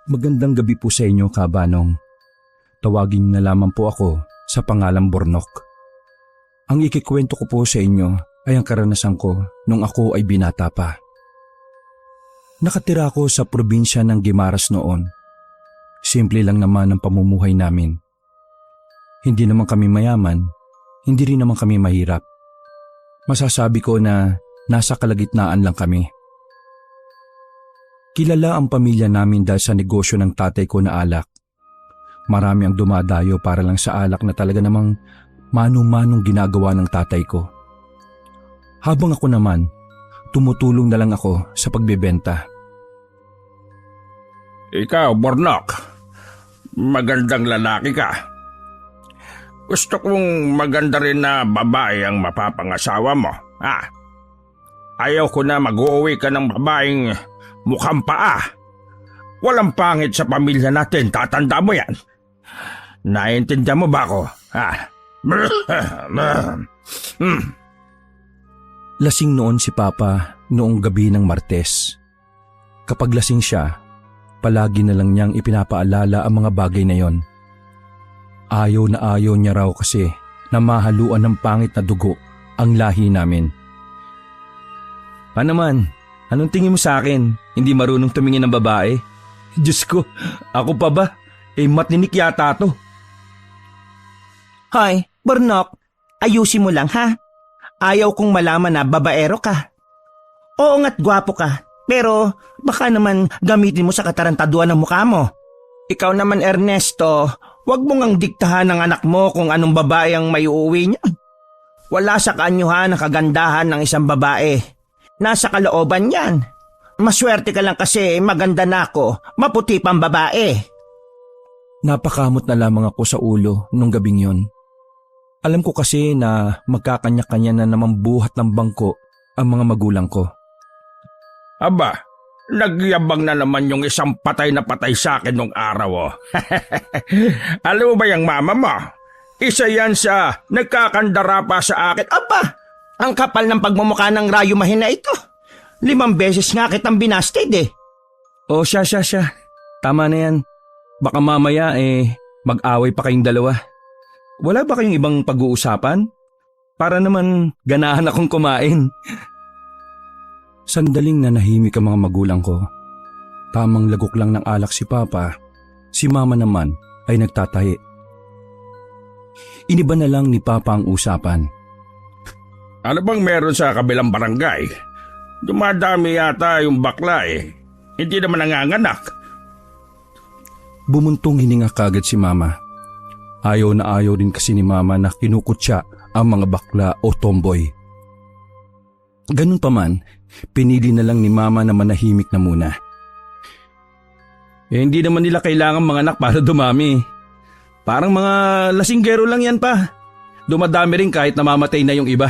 Magandang gabi po sa inyo, Kabanong. Tawagin niyo na lamang po ako sa pangalang Bornok. Ang ikikwento ko po sa inyo ay ang karanasan ko nung ako ay binata pa. Nakatira ako sa probinsya ng Guimaras noon. Simple lang naman ang pamumuhay namin. Hindi naman kami mayaman, hindi rin naman kami mahirap. Masasabi ko na nasa kalagitnaan lang kami. Kilala ang pamilya namin dahil sa negosyo ng tatay ko na alak. Marami ang dumadayo para lang sa alak na talaga namang mano-manong ginagawa ng tatay ko. Habang ako naman, tumutulong na lang ako sa pagbebenta. Ikaw, Bornok, magandang lalaki ka. Gusto kong maganda rin na babae ang mapapangasawa mo, ha? Ayaw ko na mag-uuwi ka ng babaeng mukhang paa. Walang pangit sa pamilya natin, tatanda mo yan. Naiintindihan mo ba ako, ha? Lasing noon si Papa noong gabi ng Martes. Kapag lasing siya, palagi na lang niyang ipinapaalala ang mga bagay na yon. Ayaw na ayaw niya raw kasi na mahaluan ng pangit na dugo ang lahi namin. Paano man? Anong tingin mo sa akin? Hindi marunong tumingin ng babae? Diyos ko, ako pa ba? Matinik yata to. Hoy, Bornok, ayusin mo lang ha. Ayaw kong malaman na babaero ka. Oo nga't gwapo ka, pero baka naman gamitin mo sa katarantaduan ng mukha mo. Ikaw naman Ernesto, wag mo ngang diktahan ng anak mo kung anong babae ang may uuwi niya. Wala sa kaanyuhan ang kagandahan ng isang babae. Nasa kalooban yan. Maswerte ka lang kasi maganda na ako, maputi pang babae. Napakamot na lamang ako sa ulo nung gabing yon. Alam ko kasi na magkakanya-kanya na naman buhat ng bangko ang mga magulang ko. Aba, nagyabang na naman yung isang patay na patay sa akin nung araw, oh. Alam mo ba yung mama mo? Isa yan sa nagkakandara pa sa akin. Aba, ang kapal ng pagmumukha ng Rayo Mahina ito. 5 beses nga kitang binasted eh. O siya. Tama na yan. Baka mamaya mag-away pa kayong dalawa. Wala ba kayong ibang pag-uusapan? Para naman ganahan akong kumain. Sandaling nanahimik ang mga magulang ko. Tamang lagok lang ng alak si Papa. Si Mama naman ay nagtatahi. Iniba na lang ni Papa ang usapan. Ano bang meron sa kabilang barangay? Dumadami yata yung bakla eh. Hindi naman nanganganak. Bumuntong hininga kagad si Mama. Ayaw na ayaw din kasi ni Mama na kinukutya ang mga bakla o tomboy. Ganun pa man, pinili na lang ni Mama na manahimik na muna. Hindi naman nila kailangan mga anak para dumami. Parang mga lasinggero lang yan pa. Dumadami rin kahit namamatay na yung iba.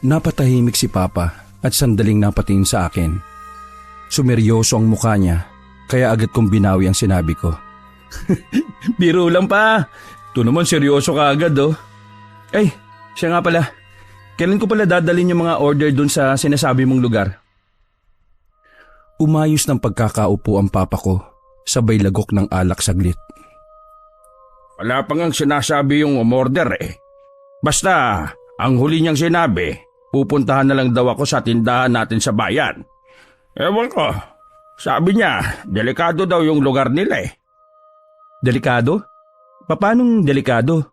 Napatahimik si Papa at sandaling napatingin sa akin. Sumeryoso ang mukha niya kaya agad kong binawi ang sinabi ko. Biro lang pa. Ito naman seryoso ka agad oh. Ay, siya nga pala. Kailan ko pala dadalhin yung mga order dun sa sinasabi mong lugar? Umayos ng pagkakaupo ang Papa ko, sabay lagok ng alak saglit. Wala pa ngang sinasabi yung umorder eh. Basta, ang huli niyang sinabi, pupuntahan na lang daw ako sa tindahan natin sa bayan. Ewan ko, sabi niya, delikado daw yung lugar nila eh. Delikado? Paanong delikado?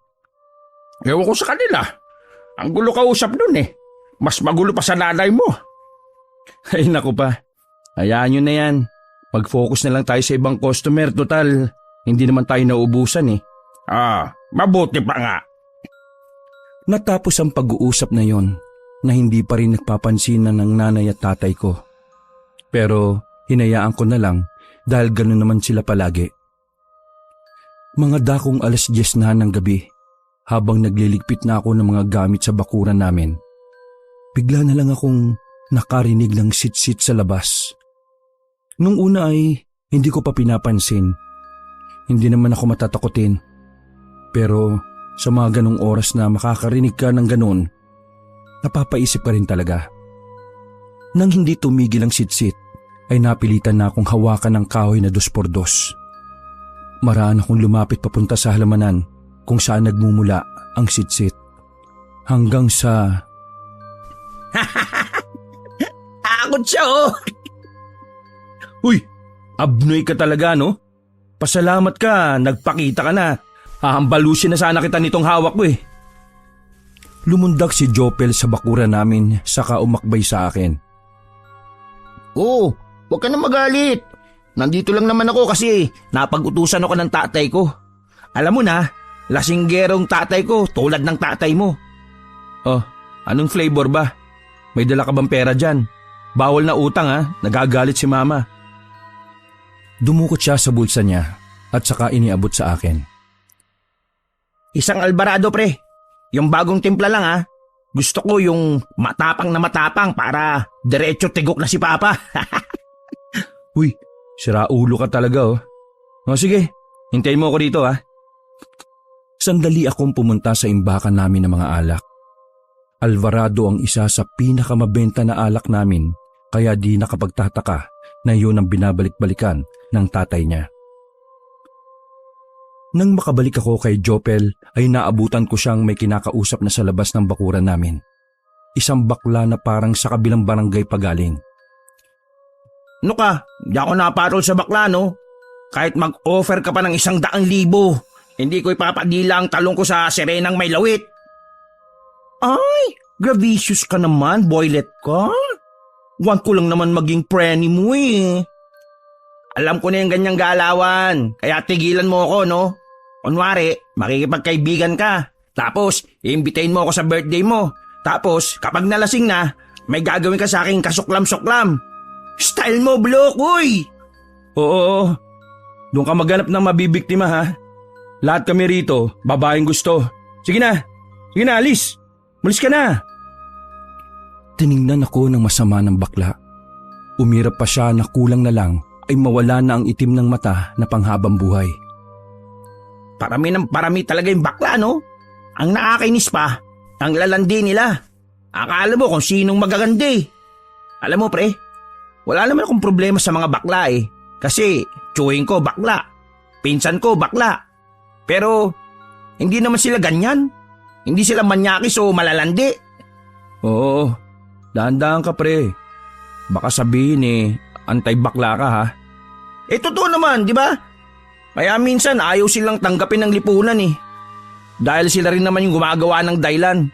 Ewan ko sa kanila. Ang gulo kausap nun eh. Mas magulo pa sa nanay mo. Ay naku pa, hayaan nyo na yan. Mag-focus na lang tayo sa ibang customer. Total, hindi naman tayo nauubusan eh. Mabuti pa nga. Natapos ang pag-uusap na yon na hindi pa rin nagpapansin ng nanay at tatay ko. Pero hinayaan ko na lang dahil gano'n naman sila palagi. Mga dakong 10:00 na ng gabi habang nagliligpit na ako ng mga gamit sa bakuran namin. Bigla na lang akong nakarinig ng sit-sit sa labas. Nung una ay hindi ko pa pinapansin. Hindi naman ako matatakotin. Pero sa mga ganong oras na makakarinig ka ng ganon, napapaisip ka rin talaga. Nang hindi tumigil ang sit-sit, ay napilitan na akong hawakan ng kahoy na 2x2. Maraan akong lumapit papunta sa halamanan kung saan nagmumula ang sitsit. Hanggang sa... Akot siya oh! Uy! Abnoy ka talaga, no? Pasalamat ka, nagpakita ka na. Hahambalusin na sana kita nitong hawak ko eh. Lumundag si Jopel sa bakuran namin saka umakbay sa akin. Oh, huwag ka na magalit. Nandito lang naman ako kasi napag-utusan ako ng tatay ko. Alam mo na, lasinggerong tatay ko tulad ng tatay mo. Oh, anong flavor ba? May dala ka bang pera dyan? Bawal na utang ha, nagagalit si mama. Dumukot siya sa bulsa niya at saka iniabot sa akin. Isang Alvarado pre, yung bagong timpla lang ha. Gusto ko yung matapang na matapang para diretso tigok na si Papa. Uy, siraulo ka talaga oh. O sige, hintayin mo ako dito ha. Sandali akong pumunta sa imbakan namin ng mga alak. Alvarado ang isa sa pinakamabenta na alak namin kaya di nakapagtataka na yun ang binabalik-balikan ng tatay niya. Nang makabalik ako kay Jopel ay naabutan ko siyang may kinakausap na sa labas ng bakuran namin. Isang bakla na parang sa kabilang barangay pagaling. Ano ka? Di ako napatol sa bakla no? Kahit mag-offer ka pa ng 100,000, hindi ko ipapadila ang talong ko sa sirenang may lawit. Ay, gravicious ka naman, boylet ka. Want ko lang naman maging preni mo eh. Alam ko na yung ganyang galawan, kaya tigilan mo ako no? Kunwari, makikipagkaibigan ka, tapos iimbitahin mo ako sa birthday mo, tapos kapag nalasing na, may gagawin ka sa aking kasuklam-suklam. Style mo, Blok, uy! Oo, doon ka maghanap ng mabibiktima ha. Lahat kami rito, babaeng gusto. Sige na, alis. Malis ka na. Tiningnan ako ng masama ng bakla. Umirap pa siya na kulang na lang ay mawala na ang itim ng mata na panghabang buhay. Parami ng parami talaga yung bakla, no? Ang nakakainis pa, ang lalandi nila. Akala mo kung sinong magagandi. Alam mo pre, wala naman akong problema sa mga bakla eh. Kasi tsuhin ko bakla, pinsan ko bakla. Pero hindi naman sila ganyan. Hindi sila manyakis o malalandi. Oo, dahan-dahan ka pre. Baka sabihin antay-bakla ka ha. Totoo naman, di ba? Kaya minsan ayaw silang tanggapin ng lipunan eh. Dahil sila rin naman yung gumagawa ng dahilan.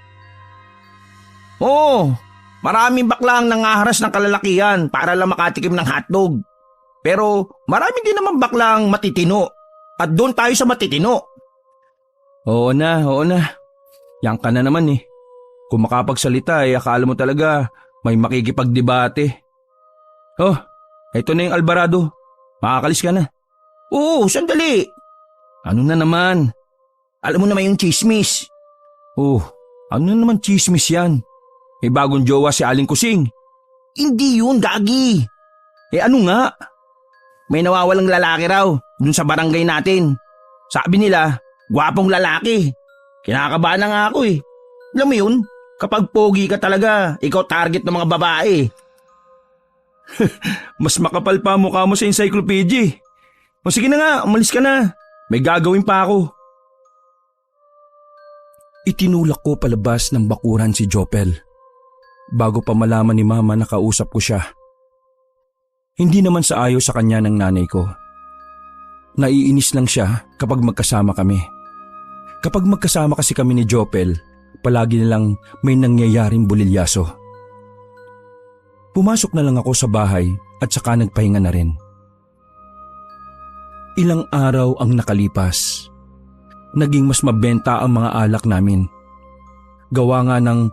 Oo, maraming bakla ang nangaharas ng kalalakihan para lang makatikim ng hotdog. Pero marami din naman baklang matitino. At doon tayo sa matitino. Oo na. Yang ka na naman eh. Kung makapagsalita akala mo talaga may makikipagdebate. Oh, ito na yung Alvarado. Makakalis ka na. Oo, sandali. Ano na naman? Alam mo naman yung chismis. Oh, ano na naman chismis yan? May bagong jowa si Aling Kusing. Hindi yun, gagi. Ano nga? May nawawalang lalaki raw dun sa barangay natin. Sabi nila, gwapong lalaki. Kinakabahan na nga ako eh. Alam mo yun, kapag pogi ka talaga, ikaw target ng mga babae. Mas makapal pa mukha mo sa encyclopedia. O sige na nga, umalis ka na. May gagawin pa ako. Itinulak ko palabas ng bakuran si Jopel. Bago pa malaman ni Mama na kausap ko siya. Hindi naman sa ayaw sa kanya ng nanay ko. Naiinis lang siya kapag magkasama kami. Kapag magkasama kasi kami ni Jopel, palagi nilang may nangyayaring bulilyaso. Pumasok na lang ako sa bahay at saka nagpahinga na rin. Ilang araw ang nakalipas. Naging mas mabenta ang mga alak namin. Gawa nga ng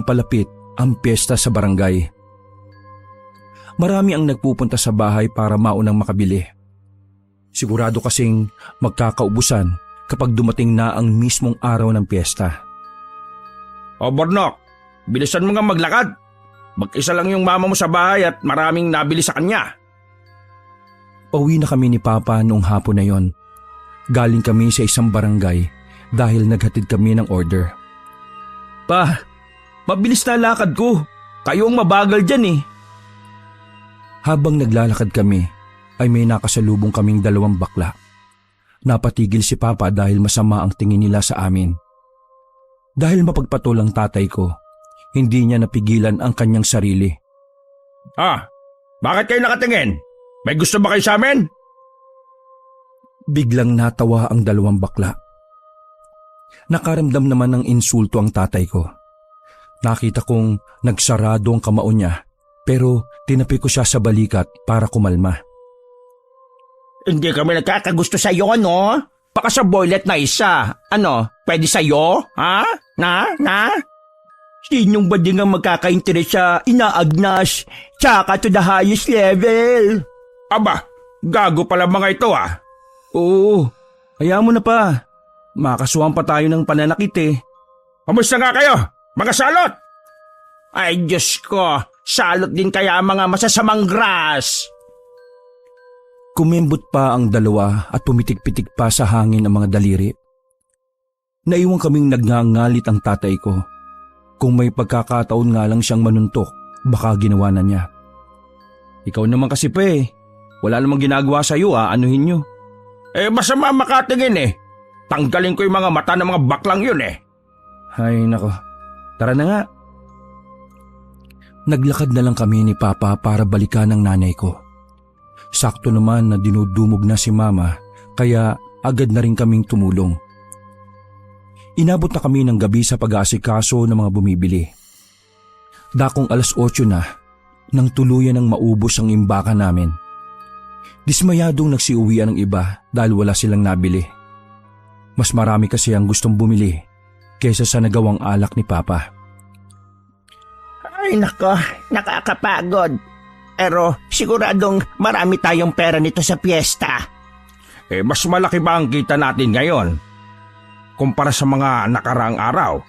palapit ang piyesta sa barangay. Marami ang nagpupunta sa bahay para maunang makabili. Sigurado kasing magkakaubusan kapag dumating na ang mismong araw ng piyesta. O Bornok, bilisan mo nga maglakad. Mag-isa lang yung mama mo sa bahay at maraming nabili sa kanya. Pauwi na kami ni Papa noong hapon na yon. Galing kami sa isang barangay dahil naghatid kami ng order. Pa, mabilis na lakad ko. Kayo ang mabagal dyan eh. Habang naglalakad kami, ay may nakasalubong kaming dalawang bakla. Napatigil si Papa dahil masama ang tingin nila sa amin. Dahil mapagpatol ang tatay ko, hindi niya napigilan ang kanyang sarili. Bakit kayo nakatingin? May gusto ba kayo sa amin? Biglang natawa ang dalawang bakla. Nakaramdam naman ng insulto ang tatay ko. Nakita kong nagsarado ang kamao niya, pero tinapi ko siya sa balikat para kumalma. Hindi kami nagkakagusto sa'yo, no? Baka sa boylet na isa. Ano, pwede sa'yo? Ha? Na? Sinong ba din ang magkakainteres sa inaagnas tsaka to the highest level? Aba, gago pala mga ito Oo, hayaan mo na pa. Makasuhan pa tayo ng pananakit eh. Kamusta nga kayo? Mga salot! Ay, Diyos ko, salot din kaya ang mga masasamang grass. Kumimbot pa ang dalawa at pumitik-pitik pa sa hangin ang mga daliri. Naiwan kaming nagngangalit ang tatay ko. Kung may pagkakataon nga lang siyang manuntok, baka ginawa na niya. Ikaw naman kasi pa eh. Wala namang ginagawa sa'yo anuhin niyo. Masama makatingin Tanggalin ko yung mga mata ng mga baklang yun Ay nako, tara na nga. Naglakad na lang kami ni Papa para balikan ang nanay ko. Sakto naman na dinudumog na si Mama, kaya agad na rin kaming tumulong. Inabot na kami ng gabi sa pag-aasikaso ng mga bumibili. Dakong 8:00 na, nang tuluyan ng maubos ang imbaka namin. Dismayadong nagsiuwian ng iba dahil wala silang nabili. Mas marami kasi ang gustong bumili kaysa sa nagawang alak ni Papa. Ay nako, nakakapagod. Pero siguradong marami tayong pera nito sa piyesta. Mas malaki ba ang kita natin ngayon kumpara sa mga nakaraang araw?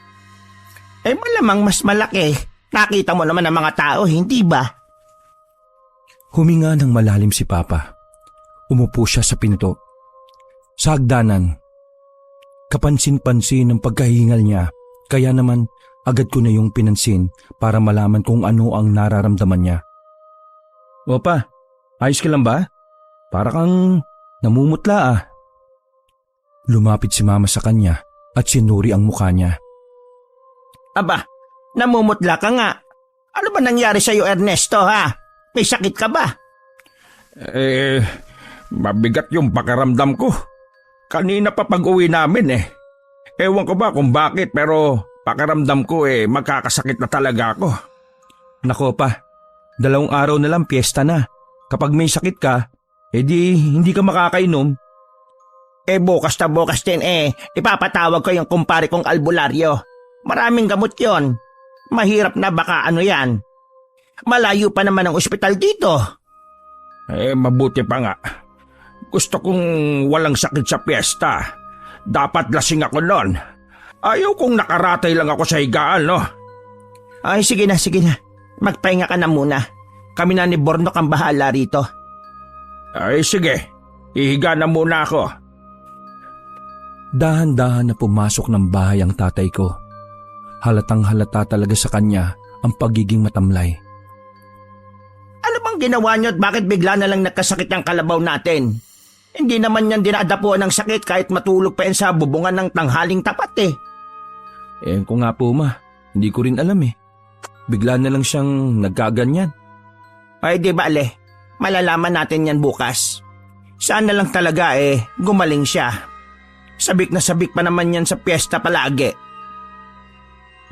Malamang mas malaki. Nakita mo naman ang mga tao, hindi ba? Huminga ng malalim si Papa. Umupo siya sa pinto. Sa hagdanan, kapansin-pansin ang pagkahingal niya, kaya naman agad ko na yung pinansin para malaman kung ano ang nararamdaman niya. Opa, ayos ka lang ba? Para kang namumutla Lumapit si Mama sa kanya at sinuri ang mukha niya. Aba, namumutla ka nga. Ano ba nangyari sa'yo, Ernesto, ha? May sakit ka ba? Mabigat yung pakiramdam ko. Kanina pa pag-uwi namin Ewan ko ba kung bakit pero pakiramdam ko magkakasakit na talaga ako. Nako pa, 2 araw na lang piyesta na. Kapag may sakit ka, edi hindi ka makakainom. Bukas na bukas din ipapatawag ko yung kumpare kong albularyo. Maraming gamot yon. Mahirap na baka ano yan. Malayo pa naman ang ospital dito. Mabuti pa nga. Gusto kong walang sakit sa piyesta. Dapat lasing ako noon. Ayaw kong nakaratay lang ako sa higaan, no? Ay, sige na. Magpahinga ka na muna. Kami na ni Bornok ang bahala rito. Ay, sige. Ihiga na muna ako. Dahan-dahan na pumasok ng bahay ang tatay ko. Halatang halata talaga sa kanya ang pagiging matamlay. Ano bang ginawa niyo at bakit bigla na lang nagkasakit ang kalabaw natin? Hindi naman yan dinadapuan ng sakit kahit matulog pa yan sa bubungan ng tanghaling tapat Ko nga po hindi ko rin alam Bigla na lang siyang nagkaganyan. Ay di bale, malalaman natin yan bukas. Sana lang talaga gumaling siya. Sabik na sabik pa naman yan sa piyesta palagi.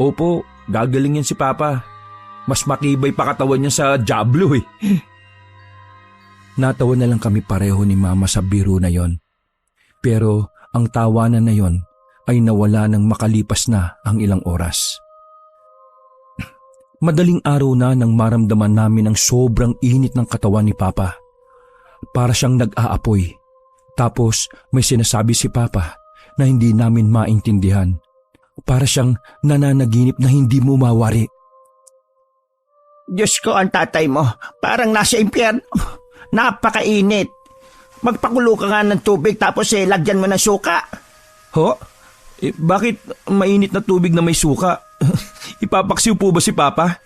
Opo, gagaling yan si Papa. Mas matibay pa katawan niya sa Diablo Natawa na lang kami pareho ni Mama sa biro na yon. Pero ang tawanan na yon ay nawala nang makalipas na ang ilang oras. Madaling araw na nang maramdaman namin ang sobrang init ng katawan ni Papa. Para siyang nag-aapoy. Tapos may sinasabi si Papa na hindi namin maintindihan. Para siyang nananaginip na hindi mo mawari. Diyos ko, ang tatay mo, parang nasa impyerno. Napakainit. Magpakulo ka nga ng tubig tapos lagyan mo ng suka. Ho? Bakit mainit na tubig na may suka? Ipapaksiw po ba si Papa?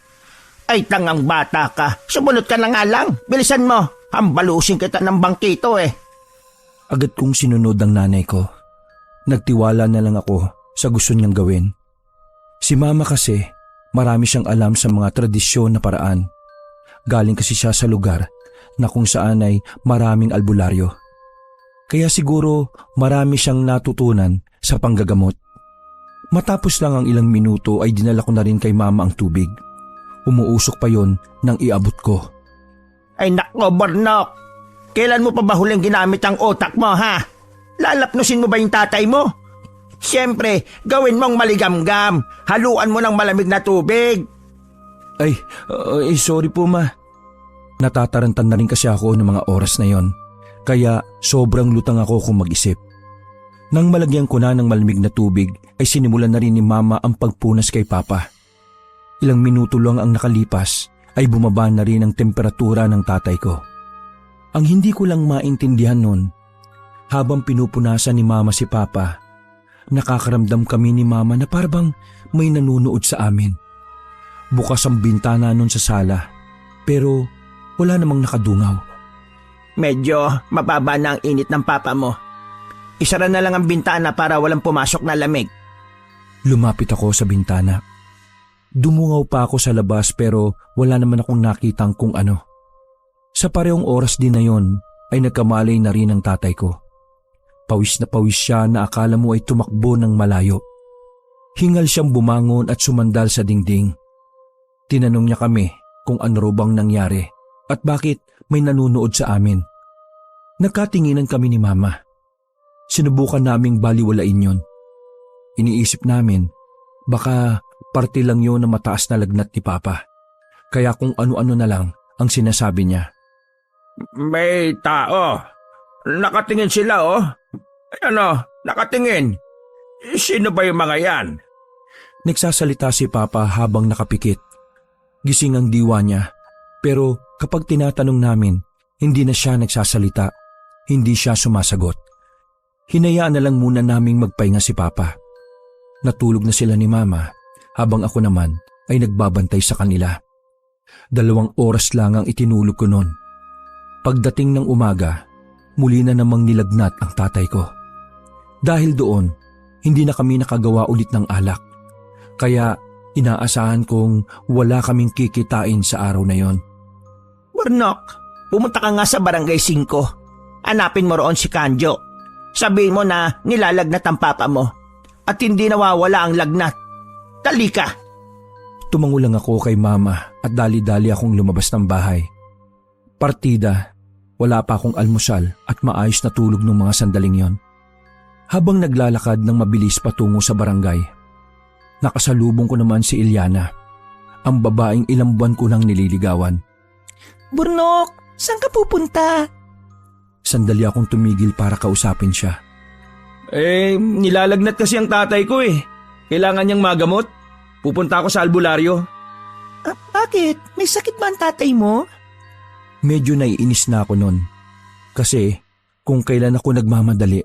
Ay, tangang bata ka. Sumunod ka na nga lang. Bilisan mo. Hambalusin kita ng bangkito eh. Agad kong sinunod ang nanay ko. Nagtiwala na lang ako sa gusto niyang gawin. Si mama kasi, marami siyang alam sa mga tradisyon na paraan. Galing kasi siya sa lugar na kung saan ay maraming albularyo. Kaya siguro marami siyang natutunan sa panggagamot. Matapos lang ang ilang minuto ay dinala ko na rin kay mama ang tubig. Umuusok pa yon nang iabot ko. Ay nako, Burnok. Kailan mo pa ba huling ginamit ang otak mo, ha? Lalapnusin mo ba yung tatay mo? Siyempre, gawin mong maligamgam. Haluan mo ng malamig na tubig. Ay, sorry po ma. Natatarantan na rin kasi ako ng mga oras na yon. Kaya sobrang lutang ako kung mag-isip. Nang malagyan ko na ng malamig na tubig ay sinimulan na rin ni mama ang pagpunas kay papa. Ilang minuto lang ang nakalipas ay bumaba na rin ang temperatura ng tatay ko. Ang hindi ko lang maintindihan nun, habang pinupunasan ni mama si papa, nakakaramdam kami ni mama na parang may nanunood sa amin. Bukas ang bintana nun sa sala, pero wala namang nakadungaw. Medyo mababa na ang init ng papa mo. Isara na lang ang bintana para walang pumasok na lamig. Lumapit ako sa bintana. Dumungaw pa ako sa labas pero wala naman akong nakitang kung ano. Sa parehong oras din na yon ay nagkamalay na rin ang tatay ko. Pawis na pawis siya na akala mo ay tumakbo ng malayo. Hingal siyang bumangon at sumandal sa dingding. Tinanong niya kami kung ano raw bang nangyari at bakit may nanunood sa amin. Nagkatinginan kami ni mama. Sinubukan naming baliwalain yon. Iniisip namin, baka parte lang yon na mataas na lagnat ni papa. Kaya kung ano-ano na lang ang sinasabi niya. May tao. Nakatingin sila oh. Nakatingin. Sino ba yung mga yan? Nagsasalita si papa habang nakapikit. Gising ang diwa niya. Pero kapag tinatanong namin, hindi na siya nagsasalita. Hindi siya sumasagot. Hinayaan na lang muna naming magpahinga si papa. Natulog na sila ni mama habang ako naman ay nagbabantay sa kanila. 2 oras lang ang itinulog ko noon. Pagdating ng umaga, muli na namang nilagnat ang tatay ko. Dahil doon, hindi na kami nakagawa ulit ng alak. Kaya inaasahan kong wala kaming kikitain sa araw na yon. Burnok, pumunta ka nga sa Barangay 5. Hanapin mo roon si Kanjo. Sabihin mo na nilalagnat ang papa mo at hindi nawawala ang lagnat. Dali ka! Tumango lang ako kay mama at dali-dali akong lumabas ng bahay. Partida, wala pa akong almusal at maayos na tulog ng mga sandaling yon. Habang naglalakad ng mabilis patungo sa barangay, nakasalubong ko naman si Ilyana, ang babaeng ilang buwan ko nang nililigawan. Burnok, saan ka pupunta? Sandali akong tumigil para kausapin siya. Nilalagnat kasi ang tatay ko eh. Kailangan niyang magamot. Pupunta ako sa albularyo. Bakit? May sakit ba ang tatay mo? Medyo naiinis na ako nun. Kasi kung kailan ako nagmamadali,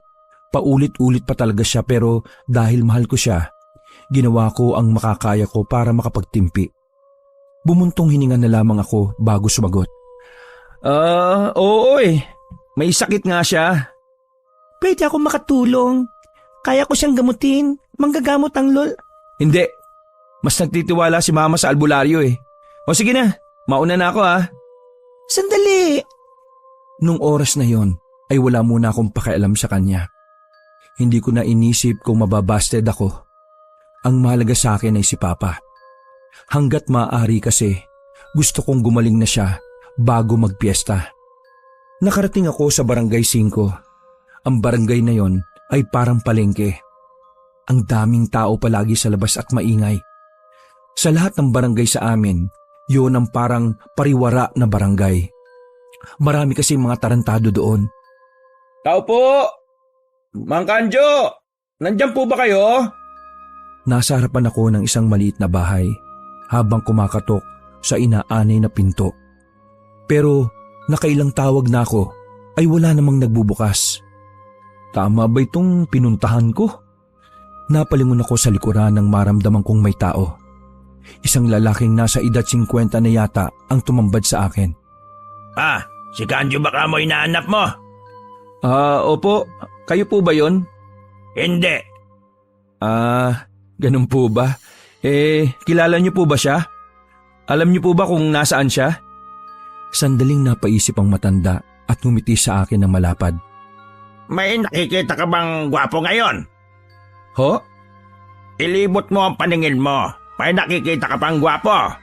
paulit-ulit pa talaga siya pero dahil mahal ko siya, ginawa ko ang makakaya ko para makapagtimpi. Bumuntong hininga na lamang ako bago sumagot. Oo eh. May sakit nga siya. Pwede ako makatulong. Kaya ko siyang gamutin. Manggagamot ang lol. Hindi. Mas nagtitiwala si mama sa albularyo eh. O sige na, mauna na ako ha. Sandali. Nung oras na yon ay wala muna akong pakialam sa kanya. Hindi ko na inisip kung mababasted ako. Ang mahalaga sa akin ay si Papa. Hanggat maaari kasi, gusto kong gumaling na siya bago magpiesta. Nakarating ako sa Barangay 5. Ang barangay na yon ay parang palengke. Ang daming tao palagi sa labas at maingay. Sa lahat ng barangay sa amin, yon ang parang pariwara na barangay. Marami kasi mga tarantado doon. Tao po! Mang Kanjo! Nandyan po ba kayo? Nasa harapan ako ng isang maliit na bahay habang kumakatok sa inaanay na pinto. Pero nakailang tawag na ako ay wala namang nagbubukas. Tama ba itong pinuntahan ko? Napalingon ako sa likuran nang maramdaman kong may tao. isang lalaking nasa edad 50 na yata ang tumambad sa akin. Si Kanjo baka mo inaanap mo? Opo. Kayo po ba yon? Hindi. Ganun po ba? Kilala niyo po ba siya? Alam niyo po ba kung nasaan siya? Sandaling napaisip ang matanda at ngumiti sa akin ng malapad. May nakikita ka bang gwapo ngayon? Ho? Ilibot mo ang paningin mo. May nakikita ka pang gwapo?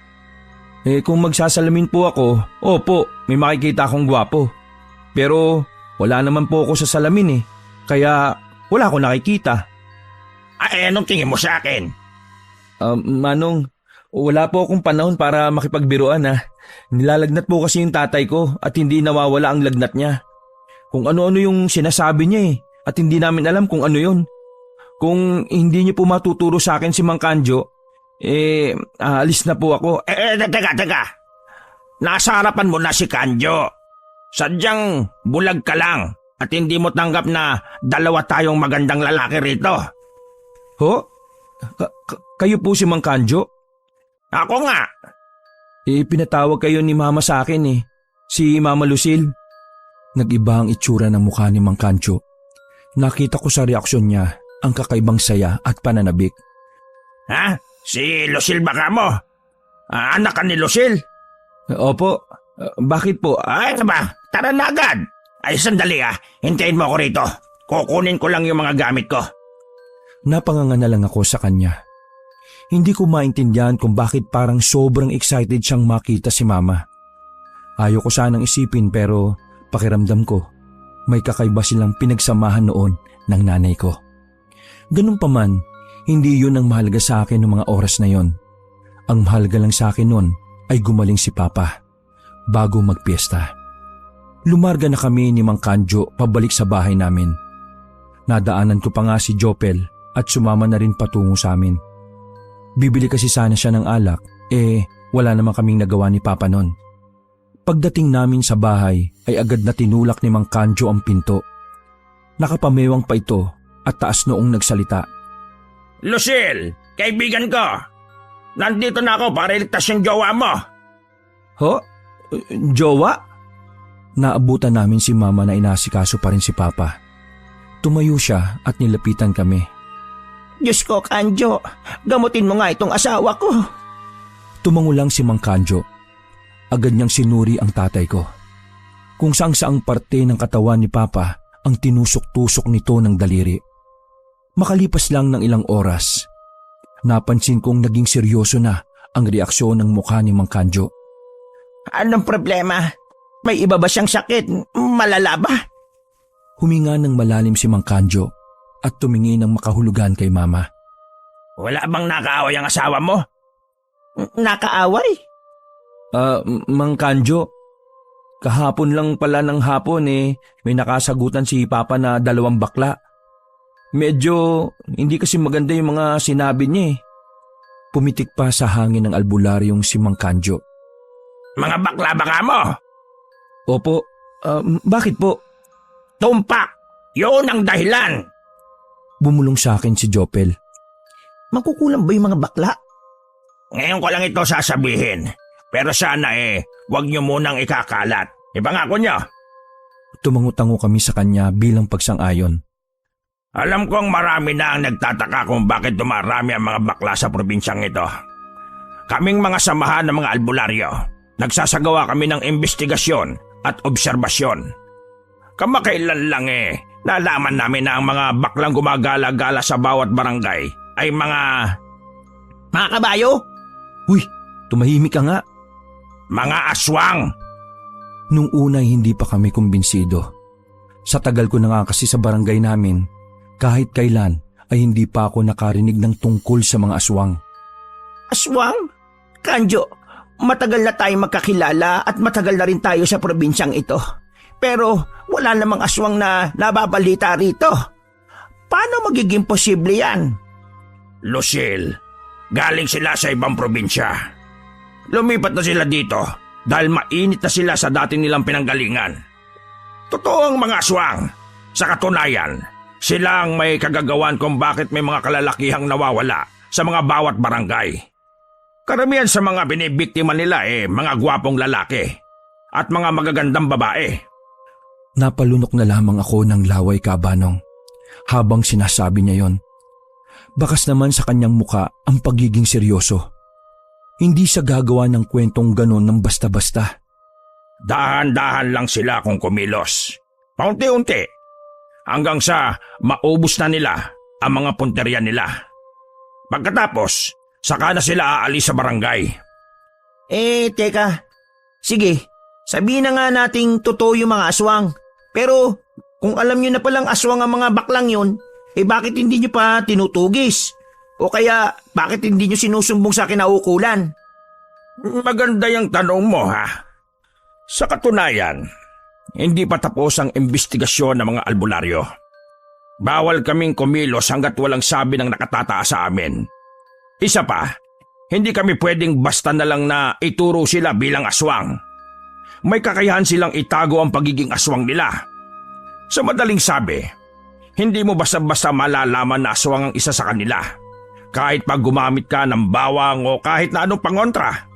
Kung magsasalamin po ako, opo, may makikita akong gwapo. Pero wala naman po ako sa salamin kaya wala akong nakikita. Anong tingin mo sa akin? Manong, wala po akong panahon para makipagbiruan Nilalagnat po kasi yung tatay ko at hindi nawawala ang lagnat niya. Kung ano-ano yung sinasabi niya at hindi namin alam kung ano yun. Kung hindi niyo po matuturo sa akin si Mang Kanjo, aalis na po ako. Teka. Nasa harapan mo na si Kanjo. Sadyang bulag ka lang at hindi mo tanggap na dalawa tayong magandang lalaki rito. Ho? Kayo po si Mang Kanjo? Ako nga. Pinatawag kayo ni Mama sa akin si Mama Lucille. Nag-iba ang itsura ng mukha ni Mang Kanjo. Nakita ko sa reaksyon niya ang kakaibang saya at pananabik. Si Lucille baka mo? Anak ka ni Lucille? Opo. Bakit po? Tara na agad. Sandali hintayin mo ako rito. Kukunin ko lang yung mga gamit ko. Napanganga na lang ako sa kanya. Hindi ko maintindihan kung bakit parang sobrang excited siyang makita si Mama. Ayaw ko sanang isipin pero pakiramdam ko may kakaiba silang pinagsamahan noon ng nanay ko. Ganun pa man, hindi yun ang mahalaga sa akin noong mga oras na yon. Ang mahalaga lang sa akin noon ay gumaling si Papa bago magpiesta. Lumarga na kami ni Mang Kanjo pabalik sa bahay namin. Nadaanan ko pa nga si Jopel at sumama na rin patungo sa amin. Bibili kasi sana siya ng alak, wala naman kaming nagawa ni Papa noon. Pagdating namin sa bahay ay agad na tinulak ni Mang Kanjo ang pinto. Nakapamewang pa ito at taas noong nagsalita. Lucille, kaibigan ko. Nandito na ako para iligtas yung jowa mo. Ho? Jowa? Naabutan namin si Mama na inasikaso pa rin si Papa. Tumayo siya at nilapitan kami. Diyos ko, Kanjo, gamutin mo nga itong asawa ko. Tumango lang si Mang Kanjo. Agad niyang sinuri ang tatay ko. Kung saang parte ng katawan ni Papa ang tinusok-tusok nito ng daliri. Makalipas lang ng ilang oras, napansin kong naging seryoso na ang reaksyon ng mukha ni Mang Kanjo. Anong problema? May iba ba siyang sakit? Malala ba? Huminga ng malalim si Mang Kanjo at tumingin ng makahulugan kay Mama. Wala bang nakaaway ang asawa mo? Nakaaway? Mang Kanjo, kahapon lang pala ng hapon may nakasagutan si Papa na 2 bakla. Medyo hindi kasi maganda yung mga sinabi niya Pumitik pa sa hangin ng albularyong si Mang Kanjo. Mga bakla baka mo? Opo, bakit po? Tumpak! Yun ang dahilan! Bumulong sa akin si Jopel. Magkukulang ba yung mga bakla? Ngayon ko lang ito sasabihin. Pero sana wag niyo munang ikakalat. Ipangako niyo. Tumango-tango kami sa kanya bilang pagsang-ayon. Alam kong marami na ang nagtataka kung bakit dumarami ang mga bakla sa probinsyang ito. Kaming mga samahan ng mga albularyo, nagsasagawa kami ng investigasyon at obserbasyon. Kamakailan lang nalaman namin na ang mga baklang gumagala-gala sa bawat barangay ay mga kabayo? Uy, tumahimik ka nga. Mga aswang! Nung una hindi pa kami kumbinsido. Sa tagal ko na nga kasi sa barangay namin, kahit kailan ay hindi pa ako nakarinig ng tungkol sa mga aswang. Aswang? Kanjo, matagal na tayo magkakilala at matagal na rin tayo sa probinsyang ito. Pero wala namang aswang na nababalita rito. Paano magiging posible yan? Lucille, galing sila sa ibang probinsya. Lumipat na sila dito dahil mainit na sila sa dati nilang pinanggalingan. Totoo ang mga aswang. Sa katunayan, sila ang may kagagawan kung bakit may mga kalalakihang nawawala sa mga bawat barangay. Karamihan sa mga binibiktima nila mga gwapong lalaki at mga magagandang babae. Napalunok na lamang ako ng laway kabanong habang sinasabi niya yon. Bakas naman sa kanyang muka ang pagiging seryoso. Hindi siya gagawa ng kwentong ganon ng basta-basta. Dahan-dahan lang sila kung kumilos. Paunti-unti. Hanggang sa maubos na nila ang mga punteriya nila. Pagkatapos, saka na sila aalis sa barangay. Teka. Sige, sabihin na nga nating totoo yung mga aswang. Pero kung alam nyo na palang aswang ang mga baklang yun, bakit hindi nyo pa tinutugis? O kaya bakit hindi nyo sinusumbong sa kinaukulan? Maganda yung tanong mo, ha? Sa katunayan, hindi pa tapos ang investigasyon ng mga albularyo. Bawal kaming kumilos hanggat walang sabi ng nakatataas sa amin. Isa pa, hindi kami pwedeng basta na lang na ituro sila bilang aswang. May kakayahan silang itago ang pagiging aswang nila. Sa madaling sabi, hindi mo basta-basta malalaman na aswang ang isa sa kanila. Kahit pag gumamit ka ng bawang o kahit na anong pangontra.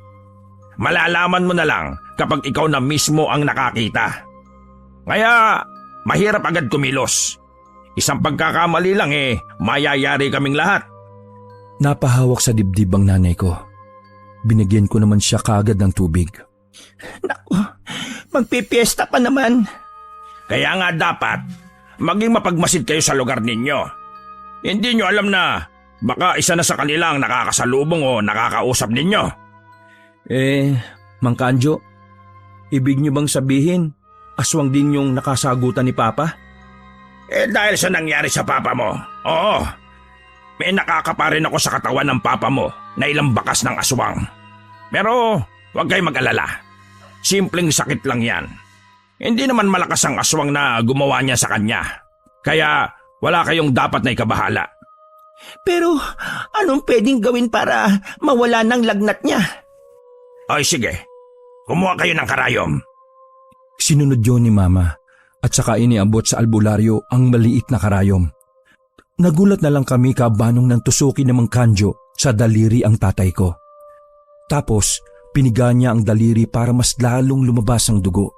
Malalaman mo na lang kapag ikaw na mismo ang nakakita. Kaya mahirap agad kumilos. Isang pagkakamali lang mayayari kaming lahat. Napahawak sa dibdib ang nanay ko. Binigyan ko naman siya kaagad ng tubig. Naku, magpipiesta pa naman. Kaya nga dapat maging mapagmasid kayo sa lugar ninyo. Hindi nyo alam na baka isa na sa kanilang nakakasalubong o nakakausap ninyo. Mang Kanjo, ibig niyo bang sabihin aswang din yung nakasagutan ni Papa? Dahil sa nangyari sa papa mo, oo. May nakakapa rin ako sa katawan ng papa mo na ilang bakas ng aswang. Pero huwag kayo mag-alala. Simpleng sakit lang yan. Hindi naman malakas ang aswang na gumawa niya sa kanya. Kaya wala kayong dapat na ikabahala. Pero anong pwedeng gawin para mawala ng lagnat niya? Ay sige, kumuha kayo ng karayom. Sinunod yun ni Mama at saka iniabot sa albularyo ang maliit na karayom. Nagulat na lang kami kabanong ng tusukin ng Mang Kanjo sa daliri ang tatay ko. Tapos piniga niya ang daliri para mas lalong lumabas ang dugo.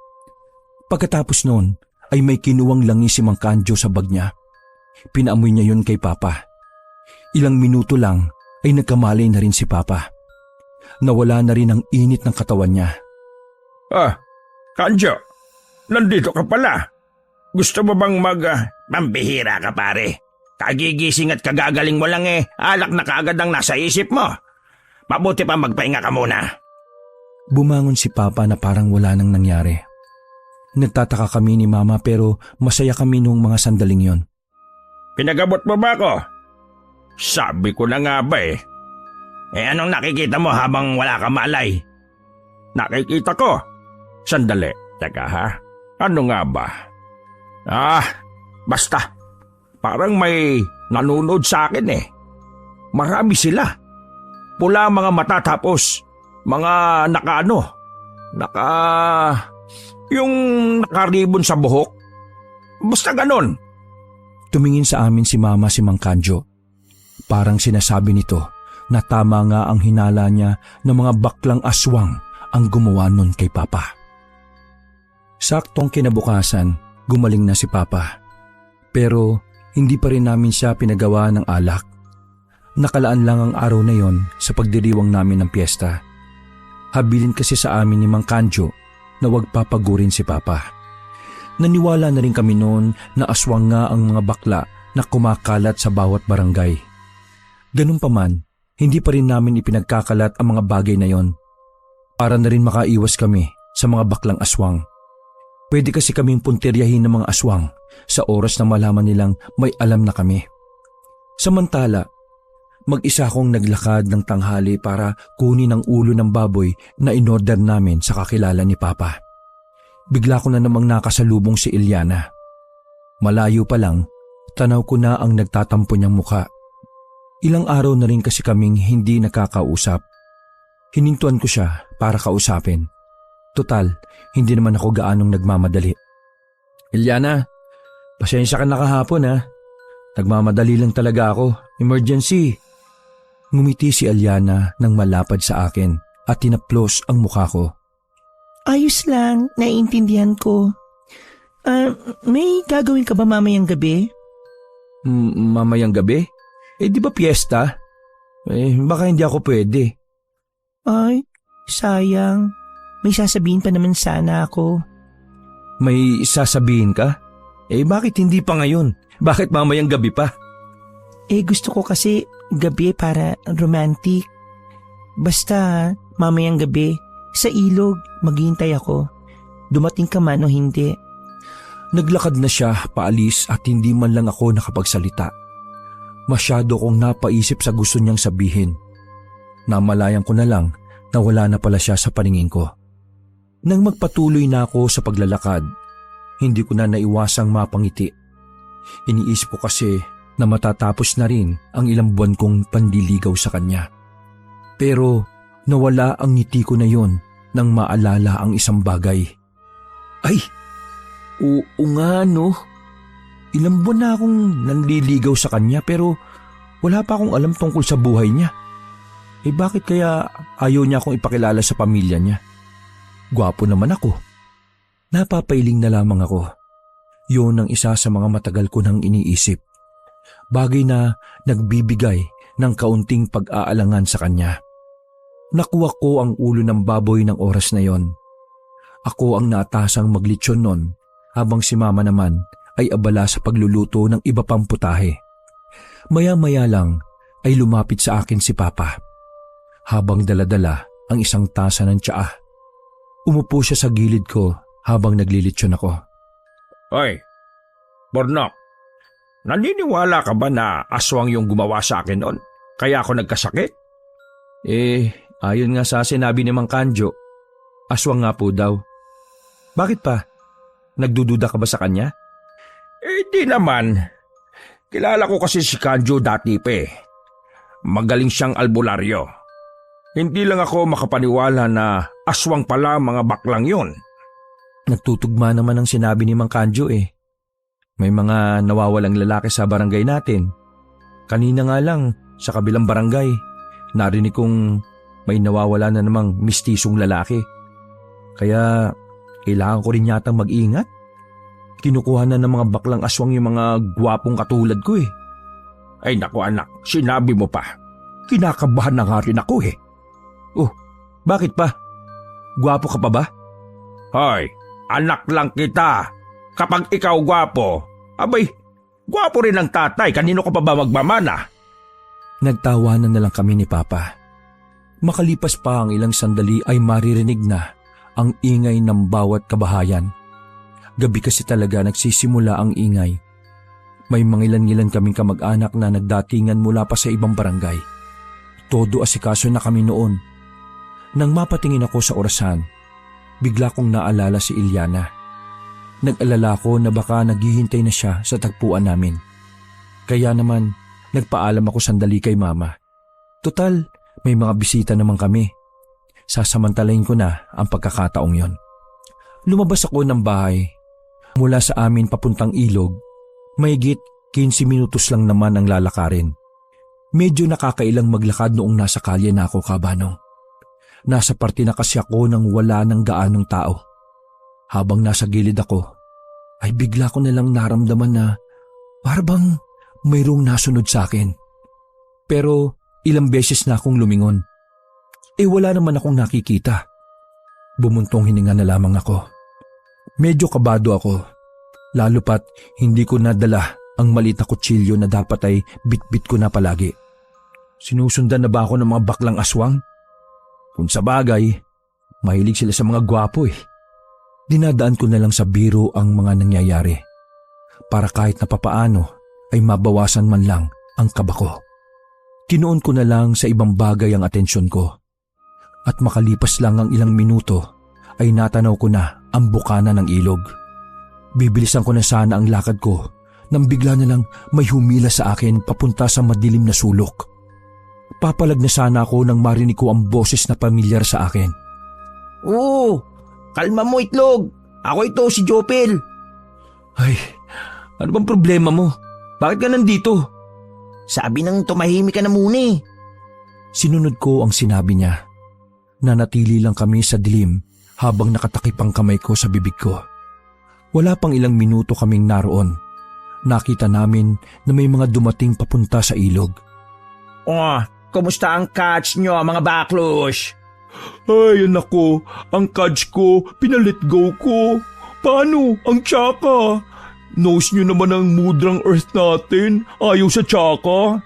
Pagkatapos noon ay may kinuwang langi si Mang Kanjo sa bag niya. Pinaamoy niya yun kay Papa. Ilang minuto lang ay nagkamalay na rin si Papa. Nawala na rin ang init ng katawan niya. Kanjo, nandito ka pala. Gusto mo bang pambihira ka pare? Kagigising at kagagaling mo lang alak na kaagad ang nasa isip mo. Mabuti pa magpahinga ka muna. Bumangon si Papa na parang wala nang nangyari. Nagtataka kami ni Mama pero masaya kami noong mga sandaling yon. Pinagabot mo ba ako? Sabi ko na nga ba anong nakikita mo habang wala ka malay? Nakikita ko. Sandali, teka ha. Ano nga ba? Basta. Parang may nanonood sa akin Marami sila. Pula mga mata tapos mga yung nakaribon sa buhok. Basta ganon. Tumingin sa amin si Mama si Mang Kanjo. Parang sinasabi nito na tama nga ang hinala niya na mga baklang aswang ang gumawa nun kay Papa. Saktong kinabukasan, gumaling na si Papa. Pero hindi pa rin namin siya pinagawa ng alak. Nakalaan lang ang araw na yon sa pagdiriwang namin ng piyesta. Habilin kasi sa amin ni Mang Kanjo na huwag papagurin si Papa. Naniwala na rin kami noon na aswang nga ang mga bakla na kumakalat sa bawat barangay. Ganun pa man, hindi pa rin namin ipinagkakalat ang mga bagay na yon. Para na rin makaiwas kami sa mga baklang aswang. Pwede kasi kaming punteryahin ng mga aswang sa oras na malaman nilang may alam na kami. Samantala, mag-isa akong naglakad ng tanghali para kunin ang ulo ng baboy na inorder namin sa kakilala ni Papa. Bigla ko na namang nakasalubong si Ilyana. Malayo pa lang, tanaw ko na ang nagtatampo niyang muka. Ilang araw na rin kasi kaming hindi nakakausap. Hinintuan ko siya para kausapin. Total, hindi naman ako gaanong nagmamadali. Ilyana, pasensya ka na kahapon ha. Nagmamadali lang talaga ako. Emergency. Ngumiti si Aliana nang malapad sa akin at tinaplos ang mukha ko. Ayos lang, naiintindihan ko. May gagawin ka ba mamayang gabi? Mamayang gabi? Di ba piyesta? Baka hindi ako pwede. Ay, sayang. May sasabihin pa naman sana ako. May sasabihin ka? Bakit hindi pa ngayon? Bakit mamayang gabi pa? Gusto ko kasi gabi para romantic. Basta mamayang gabi, sa ilog, maghihintay ako. Dumating ka man o hindi. Naglakad na siya paalis at hindi man lang ako nakapagsalita. Masyado kong napaisip sa gusto niyang sabihin. Namalayan ko na lang na wala na pala siya sa paningin ko. Nang magpatuloy na ako sa paglalakad, hindi ko na naiwasang mapangiti. Iniisip ko kasi na matatapos na rin ang ilang buwan kong pandiligaw sa kanya. Pero nawala ang ngiti ko na yon nang maalala ang isang bagay. Ay! Oo nga no. Ilang buwan na akong nanliligaw sa kanya pero wala pa akong alam tungkol sa buhay niya. Bakit kaya ayaw niya akong ipakilala sa pamilya niya? Gwapo naman ako. Napapailing na lamang ako. Yun ang isa sa mga matagal ko nang iniisip. Bagay na nagbibigay ng kaunting pag-aalangan sa kanya. Nakuha ko ang ulo ng baboy ng oras na yon. Ako ang naatasang maglitsyon nun habang si mama naman ay abala sa pagluluto ng iba pang putahe. Maya-maya lang ay lumapit sa akin si Papa. Habang daladala ang isang tasa ng tsaa. Umupo siya sa gilid ko habang naglilitsyon ako. Hoy, Bornok, naniniwala ka ba na aswang yung gumawa sa akin noon? Kaya ako nagkasakit? Ayon nga sa sinabi ni Mang Kanjo, aswang nga po daw. Bakit pa? Nagdududa ka ba sa kanya? Di naman. Kilala ko kasi si Kanjo dati pa eh. Magaling siyang albularyo. Hindi lang ako makapaniwala na aswang pala mga baklang yon. Nagtutugma naman ang sinabi ni Mang Kanjo eh. May mga nawawalang lalaki sa barangay natin. Kanina nga lang sa kabilang barangay, narinig kong may nawawala na namang mistisong lalaki. Kaya kailangan ko rin yatang mag-ingat. Kinukuha na ng mga baklang aswang yung mga gwapong katulad ko eh. Ay naku anak, sinabi mo pa. Kinakabahan na nga rin ako eh. Oh, bakit pa? Gwapo ka pa ba? Hoy, anak lang kita. Kapag ikaw gwapo, abay, gwapo rin ang tatay. Kanino ka pa ba magmamana? Nagtawanan na lang kami ni Papa. Makalipas pa ang ilang sandali ay maririnig na ang ingay ng bawat kabahayan. Gabi kasi talaga nagsisimula ang ingay. May mangilan-ngilan kaming kamag-anak na nagdatingan mula pa sa ibang barangay. Todo asikaso na kami noon. Nang mapatingin ako sa orasan, bigla kong naalala si Iliana. Nag-alala ko na baka naghihintay na siya sa tagpuan namin. Kaya naman, nagpaalam ako sandali kay Mama. Total, may mga bisita naman kami. Sasamantalain ko na ang pagkakataong yon. Lumabas ako ng bahay. Mula sa amin papuntang ilog, mahigit 15 minutos lang naman ang lalakarin. Medyo nakakailang maglakad noong nasa kalye na ako, Kabanong. Nasa parte na kasi ako nang wala ng gaanong tao. Habang nasa gilid ako, ay bigla ko nalang naramdaman na parang mayroong nasunod sa akin. Pero ilang beses na akong lumingon. Wala naman akong nakikita. Bumuntong hininga na lamang ako. Medyo kabado ako, lalo pat hindi ko nadala ang maliit na kutsilyo na dapat ay bitbit ko na palagi. Sinusundan na ba ako ng mga baklang aswang? Kung sa bagay, mahilig sila sa mga gwapo eh. Dinadaan ko na lang sa biro ang mga nangyayari para kahit na papaano ay mabawasan man lang ang kaba ko. Kinuon ko na lang sa ibang bagay ang atensyon ko. At makalipas lang ang ilang minuto ay natanaw ko na ang bukana ng ilog. Bibilisan ko na sana ang lakad ko nang bigla na lang may humila sa akin papunta sa madilim na sulok. Papalag na sana ako nang marinig ko ang boses na pamilyar sa akin. Oo, kalma mo itlog. Ako ito si Jopel. Ay, ano bang problema mo? Bakit ka nandito? Sabi nang tumahimik ka na muna eh. Sinunod ko ang sinabi niya. Nanatili lang kami sa dilim habang nakatakip ang kamay ko sa bibig ko. Wala pang ilang minuto kaming naroon. Nakita namin na may mga dumating papunta sa ilog. Oh, kumusta ang catch nyo, mga baklush? Ay, anak ko, ang catch ko, pinalit go ko. Paano ang tsaka? Nose nyo naman ang mudrang earth natin, ayaw sa tsaka.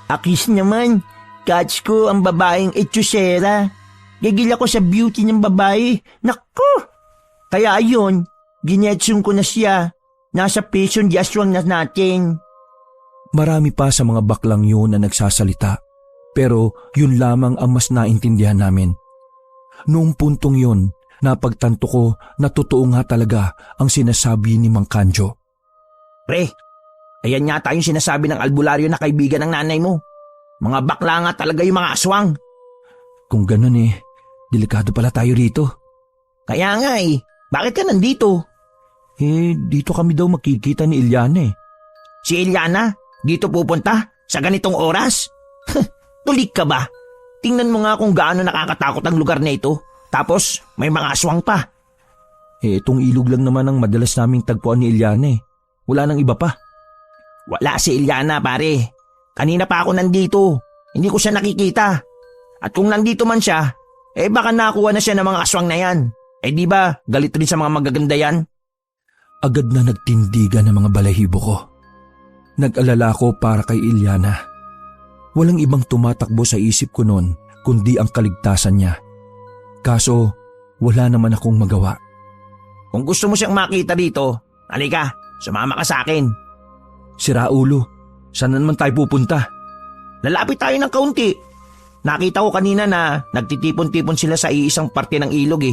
Akis naman, catch ko ang babaeng etsyosera. Gigil ako sa beauty ng babae. Naku! Kaya ayun, ginetsyon ko na siya. Nasa passion di aswang na natin. Marami pa sa mga baklang yun na nagsasalita, pero yun lamang ang mas naintindihan namin. Noong puntong yun, napagtanto ko na totoo nga talaga ang sinasabi ni Mang Kanjo. Pre, ayan yata yung sinasabi ng albularyo na kaibigan ng nanay mo. Mga bakla nga talaga yung mga aswang. Kung ganun delikado pala tayo rito. Kaya nga bakit ka nandito? Dito kami daw makikita ni Ilyana Si Ilyana, dito pupunta? Sa ganitong oras? Tulik ka ba? Tingnan mo nga kung gaano nakakatakot ang lugar na ito. Tapos, may mga aswang pa. Itong ilog lang naman ang madalas naming tagpuan ni Ilyana Wala nang iba pa. Wala si Ilyana, pare. Kanina pa ako nandito. Hindi ko siya nakikita. At kung nandito man siya, baka nakuha na siya ng mga aswang na yan. Di ba, galit rin sa mga magaganda yan? Agad na nagtindigan ang mga balahibo ko. Nag-alala ko para kay Ilyana. Walang ibang tumatakbo sa isip ko noon kundi ang kaligtasan niya. Kaso, wala naman akong magawa. Kung gusto mo siyang makita dito, halika, sumama ka sa akin. Sira ulo, saan naman tayo pupunta? Lalapit tayo ng kaunti. Nakita ko kanina na nagtitipon-tipon sila sa iisang parte ng ilog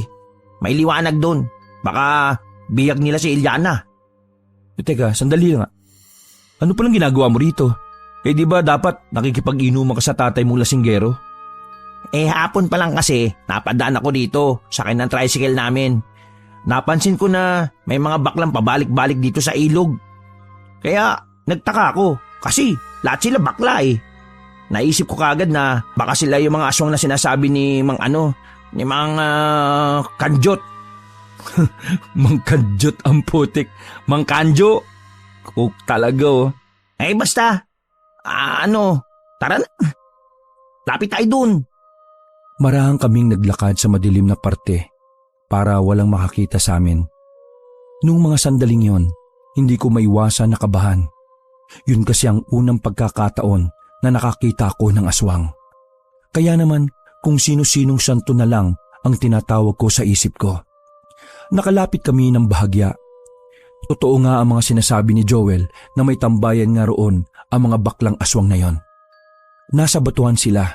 May liwanag doon. Baka biyag nila si Ilyana. Teka, sandali nga. Ano palang ginagawa mo rito? Di ba dapat nakikipag-inuman ka sa tatay mong lasinggero? Hapon pa lang kasi napadaan ako dito sa akin ng tricycle namin. Napansin ko na may mga baklang pabalik-balik dito sa ilog. Kaya nagtaka ako kasi lahat sila bakla Naisip ko kagad na baka sila yung mga aswang na sinasabi ni Mang Kanjot. Mang Kanjot ang putik. Mang Kanjo? Cook talaga Basta. Tara na. Lapit tayo dun. Marahang kaming naglakad sa madilim na parte para walang makakita sa amin. Nung mga sandaling yon, hindi ko maiwasan na kabahan. Yun kasi ang unang pagkakataon na nakakita ko ng aswang. Kaya naman kung sino-sinong santo na lang ang tinatawag ko sa isip ko. Nakalapit kami ng bahagya. Totoo nga ang mga sinasabi ni Joel na may tambayan nga roon ang mga baklang aswang na yon. Nasa batuhan sila.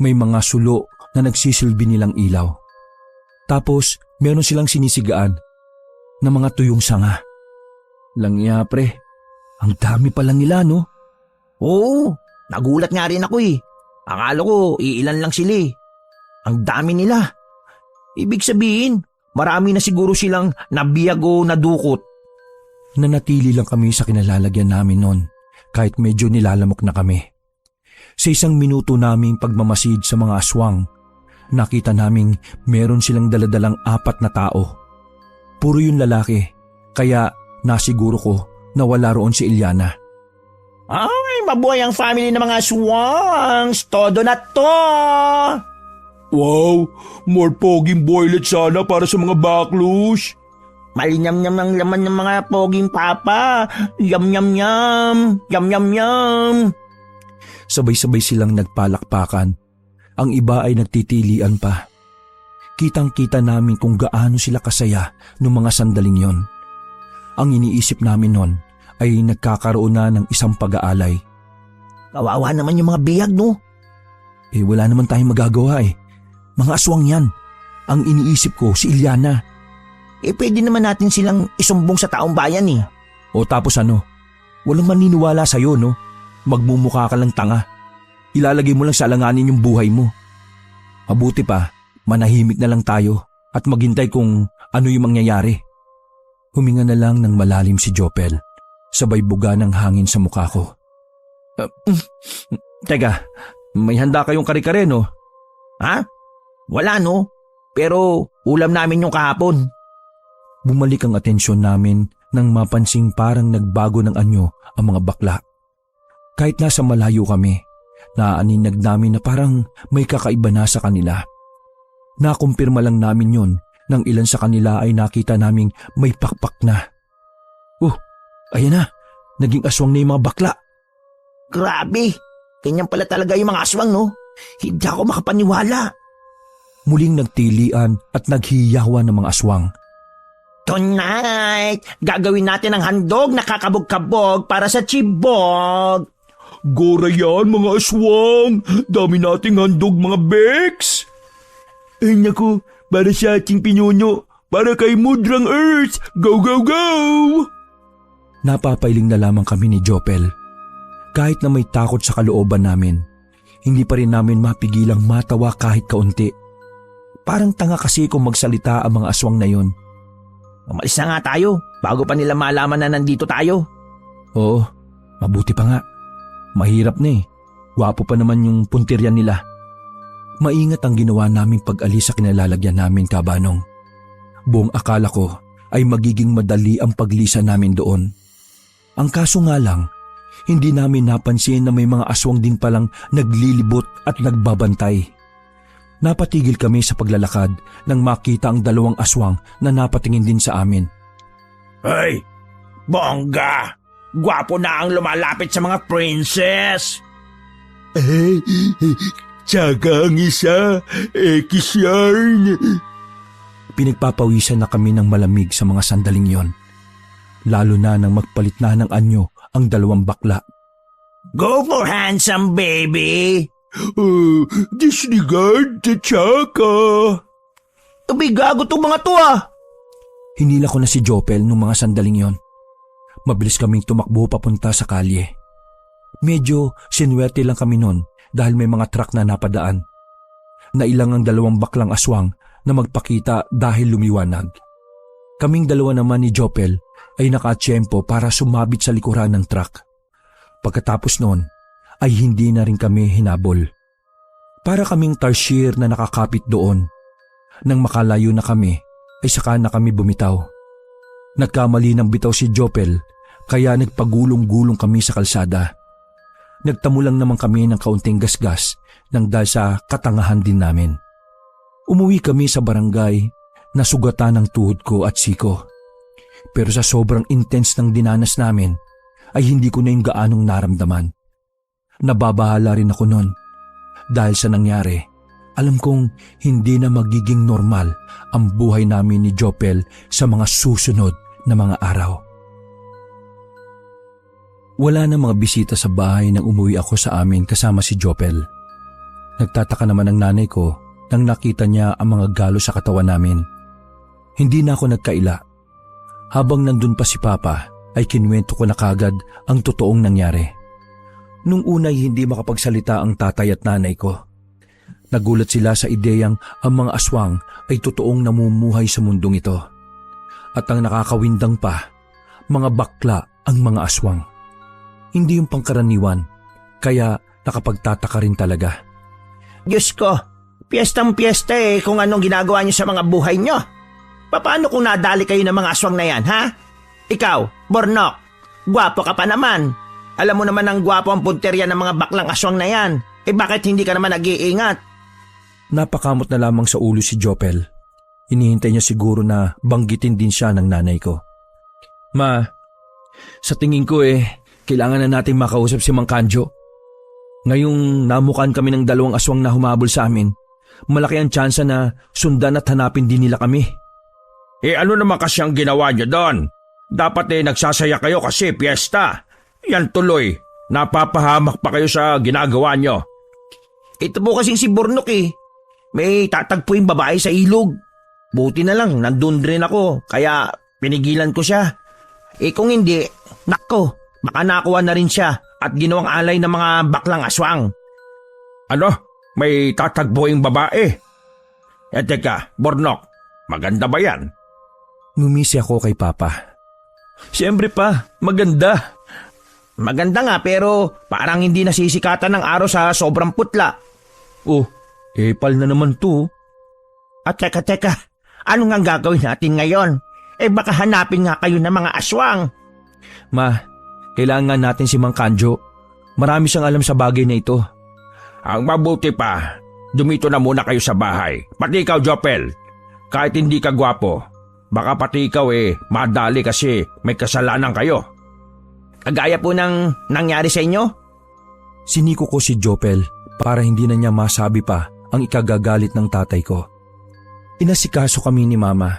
May mga sulo na nagsisilbi nilang ilaw. Tapos meron silang sinisigaan na mga tuyong sanga. Langya pre, ang dami pala nila no? Oo, nagulat nga rin ako Akala ko iilan lang sila Ang dami nila. Ibig sabihin, marami na siguro silang nabiyag o nadukot. Nanatili lang kami sa kinalalagyan namin noon kahit medyo nilalamok na kami. Sa isang minuto naming pagmamasid sa mga aswang, nakita naming meron silang daladalang 4 na tao. Puro yung lalaki, kaya nasiguro ko na wala roon si Ilyana. Ay, mabuhay ang family ng mga aswangs. Todo na to. Wow, more poging boylet sana para sa mga baklush. Malinyam-nyam ang laman ng mga poging papa. Yum-yum-yum. Yum-yum-yum. Sabay-sabay silang nagpalakpakan. Ang iba ay nagtitilian pa. Kitang-kita namin kung gaano sila kasaya noong mga sandaling yon. Ang iniisip namin noon ay nagkakaroon na ng isang pag-aalay. Kawawa naman yung mga biyag, no? Wala naman tayong magagawa Mga aswang yan. Ang iniisip ko si Ilyana. Pwede naman natin silang isumbong sa taong bayan O tapos ano? Walang maniniwala sa'yo, no? Magmumukha ka lang tanga. Ilalagay mo lang sa alanganin yung buhay mo. Mabuti pa, manahimik na lang tayo at maghintay kung ano yung mangyayari. Huminga na lang ng malalim si Jopel, sabay buga ng hangin sa mukha ko. Teka, may handa kayong kare-kare, no? Ha? Wala no, pero ulam namin yung kahapon. Bumalik ang atensyon namin nang mapansing parang nagbago ng anyo ang mga bakla. Kahit nasa malayo kami, naaaninag namin na parang may kakaiba na sa kanila. Nakumpirma lang namin yun nang ilan sa kanila ay nakita naming may pakpak na. Ayan na, naging aswang na yung mga bakla. Grabe, ganyan pala talaga yung mga aswang no. Hindi ako makapaniwala. Muling nagtilian at naghiyawan ng mga aswang. Tonight, gagawin natin ang handog na kakabog-kabog para sa chibog. Gora yan mga aswang! Dami nating handog mga beks! Ay naku, para sa ating pinuno, para kay Mudrang Earth! Go, go, go! Napapailing na lamang kami ni Jopel. Kahit na may takot sa kalooban namin, hindi pa rin namin mapigilang matawa kahit kaunti. Parang tanga kasi kung magsalita ang mga aswang na yon. Umalis na nga tayo, bago pa nila malaman na nandito tayo. Oo, mabuti pa nga. Mahirap na eh. Gwapo pa naman yung puntiryan nila. Maingat ang ginawa naming pag-alis sa kinalalagyan namin, Kabanong. Buong akala ko ay magiging madali ang paglisa namin doon. Ang kaso nga lang, hindi namin napansin na may mga aswang din palang naglilibot at nagbabantay. Napatigil kami sa paglalakad nang makita ang dalawang aswang na napatingin din sa amin. Hey, bongga! Gwapo na ang lumalapit sa mga princess! Tsaka ang isa, Ekis yarn. Pinagpapawisan na kami ng malamig sa mga sandaling yon. Lalo na nang magpalit na ng anyo ang dalawang bakla. Go for handsome baby! Disregard the tsaka. Gago tong mga to ah! Hinila ko na si Jopel nung mga sandaling yon. Mabilis kaming tumakbo papunta sa kalye. Medyo sinwerte lang kami nun dahil may mga truck na napadaan. Nailang ang dalawang baklang aswang na magpakita dahil lumiwanag. Kaming dalawa naman ni Jopel ay nakatsyempo para sumabit sa likuran ng truck. Pagkatapos noon ay hindi na rin kami hinabol. Para kaming tarsier na nakakapit doon. Nang makalayo na kami ay saka na kami bumitaw. Nagkamali ng bitaw si Jopel kaya nagpagulong-gulong kami sa kalsada. Nagtamo lang naman kami ng kaunting gasgas nang dahil sa katangahan din namin. Umuwi kami sa barangay na sugatan ng tuhod ko at siko. Pero sa sobrang intense ng dinanas namin ay hindi ko na yung gaanong naramdaman. Nababahala rin ako noon. Dahil sa nangyari, alam kong hindi na magiging normal ang buhay namin ni Jopel sa mga susunod na mga araw. Wala na mga bisita sa bahay nang umuwi ako sa amin kasama si Jopel. Nagtataka naman ang nanay ko nang nakita niya ang mga galo sa katawan namin. Hindi na ako nagkaila. Habang nandun pa si Papa ay kinuwento ko na kagad ang totoong nangyari. Nung unay hindi makapagsalita ang tatay at nanay ko. Nagulat sila sa ideyang ang mga aswang ay totoong namumuhay sa mundong ito. At ang nakakawindang pa, mga bakla ang mga aswang. Hindi yung pangkaraniwan, kaya nakapagtataka rin talaga. Diyos ko, piyestang-piyesta kung anong ginagawa niyo sa mga buhay niyo. Paano kung nadali kayo ng mga aswang na yan, ha? Ikaw, Bornok, gwapo ka pa naman. Alam mo naman ang gwapo ang punterya ng mga baklang aswang na yan. Bakit hindi ka naman nag-iingat? Napakamot na lamang sa ulo si Jopel. Hinihintay niya siguro na banggitin din siya ng nanay ko. Ma, sa tingin ko kailangan na nating makausap si Mang Kanjo. Ngayong namukan kami ng dalawang aswang na humabol sa amin, malaki ang tsansa na sundan at hanapin din nila kami. Ano naman kasi ang ginawa niyo doon? Dapat nagsasaya kayo kasi piyesta. Yan tuloy, napapahamak pa kayo sa ginagawa niyo. Ito po kasing si Bornok may tatagpuing babae sa ilog. Buti na lang, nandun rin ako, kaya pinigilan ko siya. Kung hindi, nako, baka nakuha na rin siya at ginawang alay ng mga baklang aswang. Ano? May tatagpuing babae? Teka, Bornok, maganda ba yan? Ngumisi ako kay Papa. Siyempre pa, maganda. Maganda nga pero parang hindi nasisikatan ng araw sa sobrang putla. Oh, epal na naman to. At teka, ano nga gagawin natin ngayon? Baka hanapin nga kayo ng mga aswang. Ma, kailangan natin si Mang Kanjo. Marami siyang alam sa bagay na ito. Ang mabuti pa, dumito na muna kayo sa bahay. Pati ikaw, Jopel. Kahit hindi ka gwapo, baka pati ikaw madali kasi may kasalanan kayo. Kagaya po ng nangyari sa inyo? Siniko ko si Jopel para hindi na niya masabi pa ang ikagagalit ng tatay ko. Inasikaso kami ni Mama.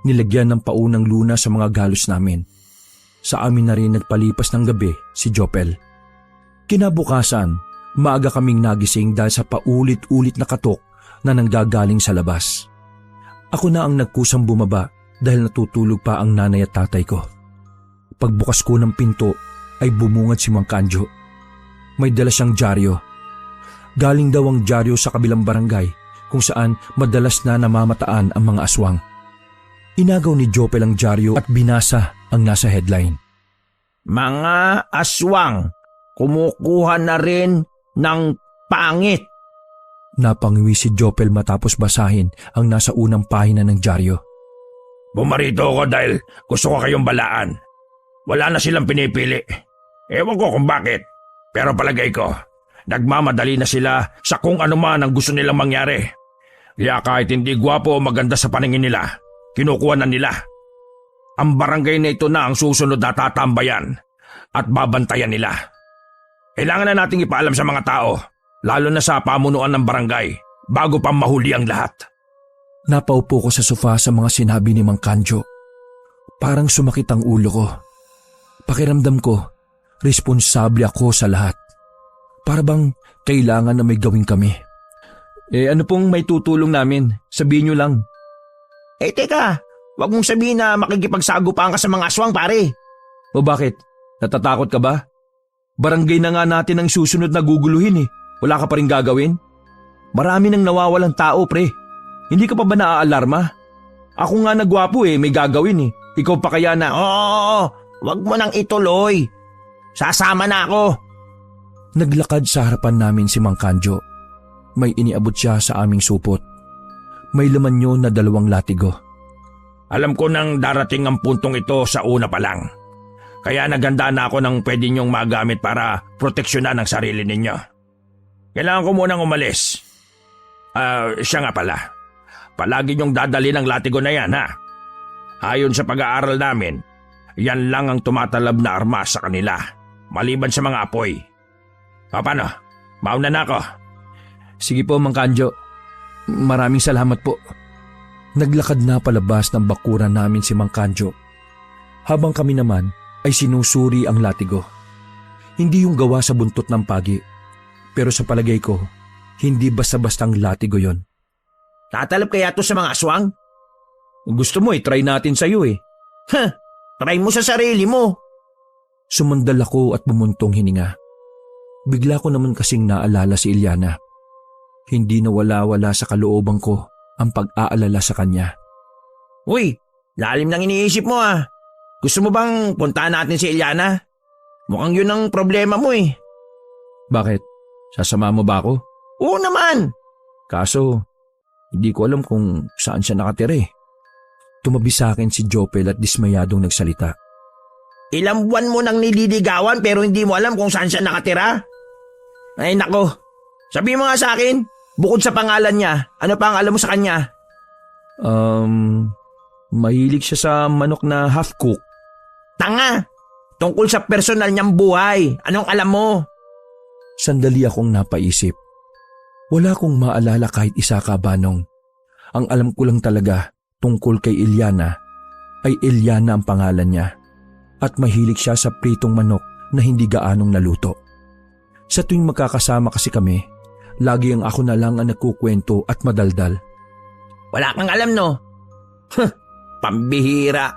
Nilagyan ng paunang luna sa mga galos namin. Sa amin na rin nagpalipas ng gabi si Jopel. Kinabukasan, maaga kaming nagising dahil sa paulit-ulit na katok na nanggagaling sa labas. Ako na ang nagkusang bumaba dahil natutulog pa ang nanay at tatay ko. Pagbukas ko ng pinto ay bumungad si Mang Kanjo. May dala siyang dyaryo. Galing daw ang dyaryo sa kabilang barangay kung saan madalas na namamataan ang mga aswang. Inagaw ni Jopel ang dyaryo at binasa ang nasa headline. Mga aswang, kumukuha na rin ng pangit. Napangiwi si Jopel matapos basahin ang nasa unang pahina ng dyaryo. Bumarito ako dahil gusto ko kayong balaan. Wala na silang pinipili. Ewan ko kung bakit. Pero palagay ko, nagmamadali na sila sa kung ano man ang gusto nilang mangyari. Kaya kahit hindi gwapo o maganda sa paningin nila, kinukuha na nila. Ang barangay na ito na ang susunod na tatambayan at babantayan nila. Kailangan na nating ipaalam sa mga tao, lalo na sa pamunuan ng barangay, bago pa mahuli ang lahat. Napaupo ko sa sofa sa mga sinabi ni Mang Kanjo. Parang sumakit ang ulo ko. Pakiramdam ko, responsable ako sa lahat. Para bang kailangan na may gawin kami. Ano pong may tutulong namin? Sabihin nyo lang. Teka, wag mong sabihin na makikipagsagupaan ka sa mga aswang, pare. O bakit? Natatakot ka ba? Barangay na nga natin ang susunod na guguluhin . Wala ka pa rin gagawin? Marami nang nawawalang tao, pre. Hindi ka pa ba naaalarma? Ako nga nagwapo may gagawin . Ikaw pa kaya na… Oo, wag mo nang ituloy. Sasama na ako. Naglakad sa harapan namin si Mang Kanjo. May iniabot siya sa aming supot. May laman yun na 2 latigo. Alam ko nang darating ang puntong ito sa una pa lang. Kaya naganda na ako ng pwede niyong magamit para proteksyonan ang sarili ninyo. Kailangan ko munang umalis. Siya nga pala. Palagi niyong dadali ng latigo na yan, ha? Ayon sa pag-aaral namin, yan lang ang tumatalab na armas sa kanila, maliban sa mga apoy. Paano? Mauna na ako. Sige po, Mang Kanjo. Maraming salamat po. Naglakad na palabas ng bakuran namin si Mang Kanjo. Habang kami naman ay sinusuri ang latigo. Hindi yung gawa sa buntot ng pagi. Pero sa palagay ko, hindi basta-bastang latigo yon. Tatalab kaya to sa mga aswang? Gusto mo try natin sa'yo . Try mo sa sarili mo. Sumandal ako at bumuntong hininga. Bigla ko naman kasing naalala si Iliana. Hindi na wala-wala sa kalooban ko ang pag-aalala sa kanya. Uy, lalim nang iniisip mo . Gusto mo bang puntahan natin si Iliana? Mukhang yun ang problema mo . Bakit? Sasama mo ba ako? Oo naman. Kaso, hindi ko alam kung saan siya nakatira . Tumabi sa akin si Jopel at dismayadong nagsalita. Ilang buwan mo nang nililigawan pero hindi mo alam kung saan siya nakatira? Ay nako, sabi mo nga sa akin, bukod sa pangalan niya, ano pa ang alam mo sa kanya? Mahilig siya sa manok na half-cook. Tanga! Tungkol sa personal niyang buhay, anong alam mo? Sandali akong napaisip. Wala kong maalala kahit isa ka, Banong. Ang alam ko lang talaga tungkol kay Iliana ay Iliana ang pangalan niya at mahilig siya sa pritong manok na hindi gaanong naluto. Sa tuwing magkakasama kasi kami, lagi ang ako na lang ang nagkukwento at madaldal. Wala kang alam no? Pambihira.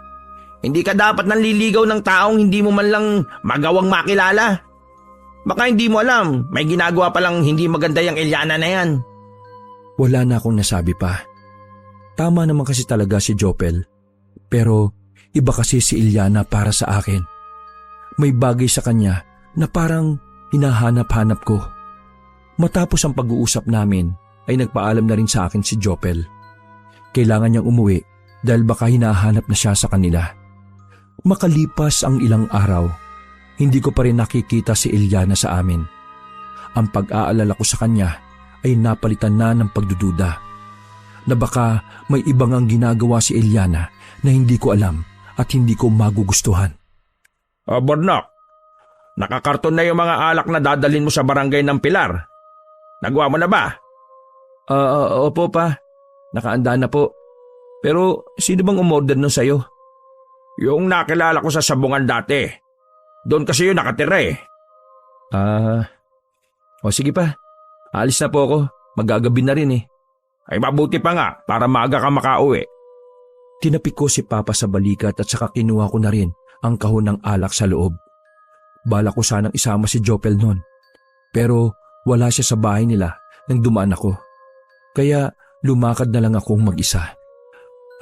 Hindi ka dapat nanliligaw ng taong hindi mo man lang magawang makilala. Baka hindi mo alam, may ginagawa palang hindi maganda yung Iliana na yan. Wala na akong nasabi pa. Tama naman kasi talaga si Jopel. Pero iba kasi si Iliana para sa akin. May bagay sa kanya na parang hinahanap-hanap ko. Matapos ang pag-uusap namin ay nagpaalam na rin sa akin si Jopel. Kailangan niyang umuwi dahil baka hinahanap na siya sa kanila. Makalipas ang ilang araw, hindi ko pa rin nakikita si Eliana sa amin. Ang pag-aalala ko sa kanya ay napalitan na ng pagdududa na baka may ibang ang ginagawa si Eliana na hindi ko alam at hindi ko magugustuhan. Bornok, nakakarton na yung mga alak na dadalhin mo sa barangay ng Pilar. Nagawa mo na ba? Opo pa, nakaanda na po. Pero sino bang umorder nun sa'yo? Yung nakilala ko sa sabungan dati. Doon kasi yun nakatira eh. Sige pa, alis na po ako. Magagabi na rin eh. Ay mabuti pa nga para maaga ka makauwi. Tinapik ko si Papa sa balikat at saka kinuha ko na rin ang kahon ng alak sa loob. Bala ko sanang isama si Jopel noon. Pero wala siya sa bahay nila nang dumaan ako. Kaya lumakad na lang akong mag-isa.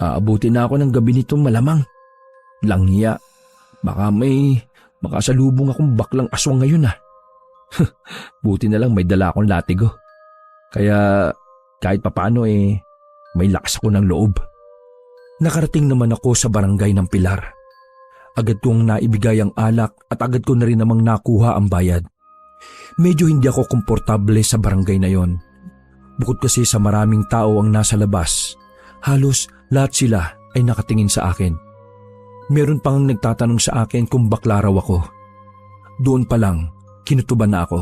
Aabuti na ako ng gabi nito malamang. Langhiya, baka may makasalubong akong baklang aswang ngayon ah. Buti na lang may dala akong latigo. Kaya kahit papaano may lakas ako ng loob. Nakarating naman ako sa barangay ng Pilar. Agad kong naibigay ang alak at agad ko na rin namang nakuha ang bayad. Medyo hindi ako komportable sa barangay na yon. Bukod kasi sa maraming tao ang nasa labas, halos lahat sila ay nakatingin sa akin. Meron pang nagtatanong sa akin kung bakla raw ako. Doon pa lang, kinutuban na ako.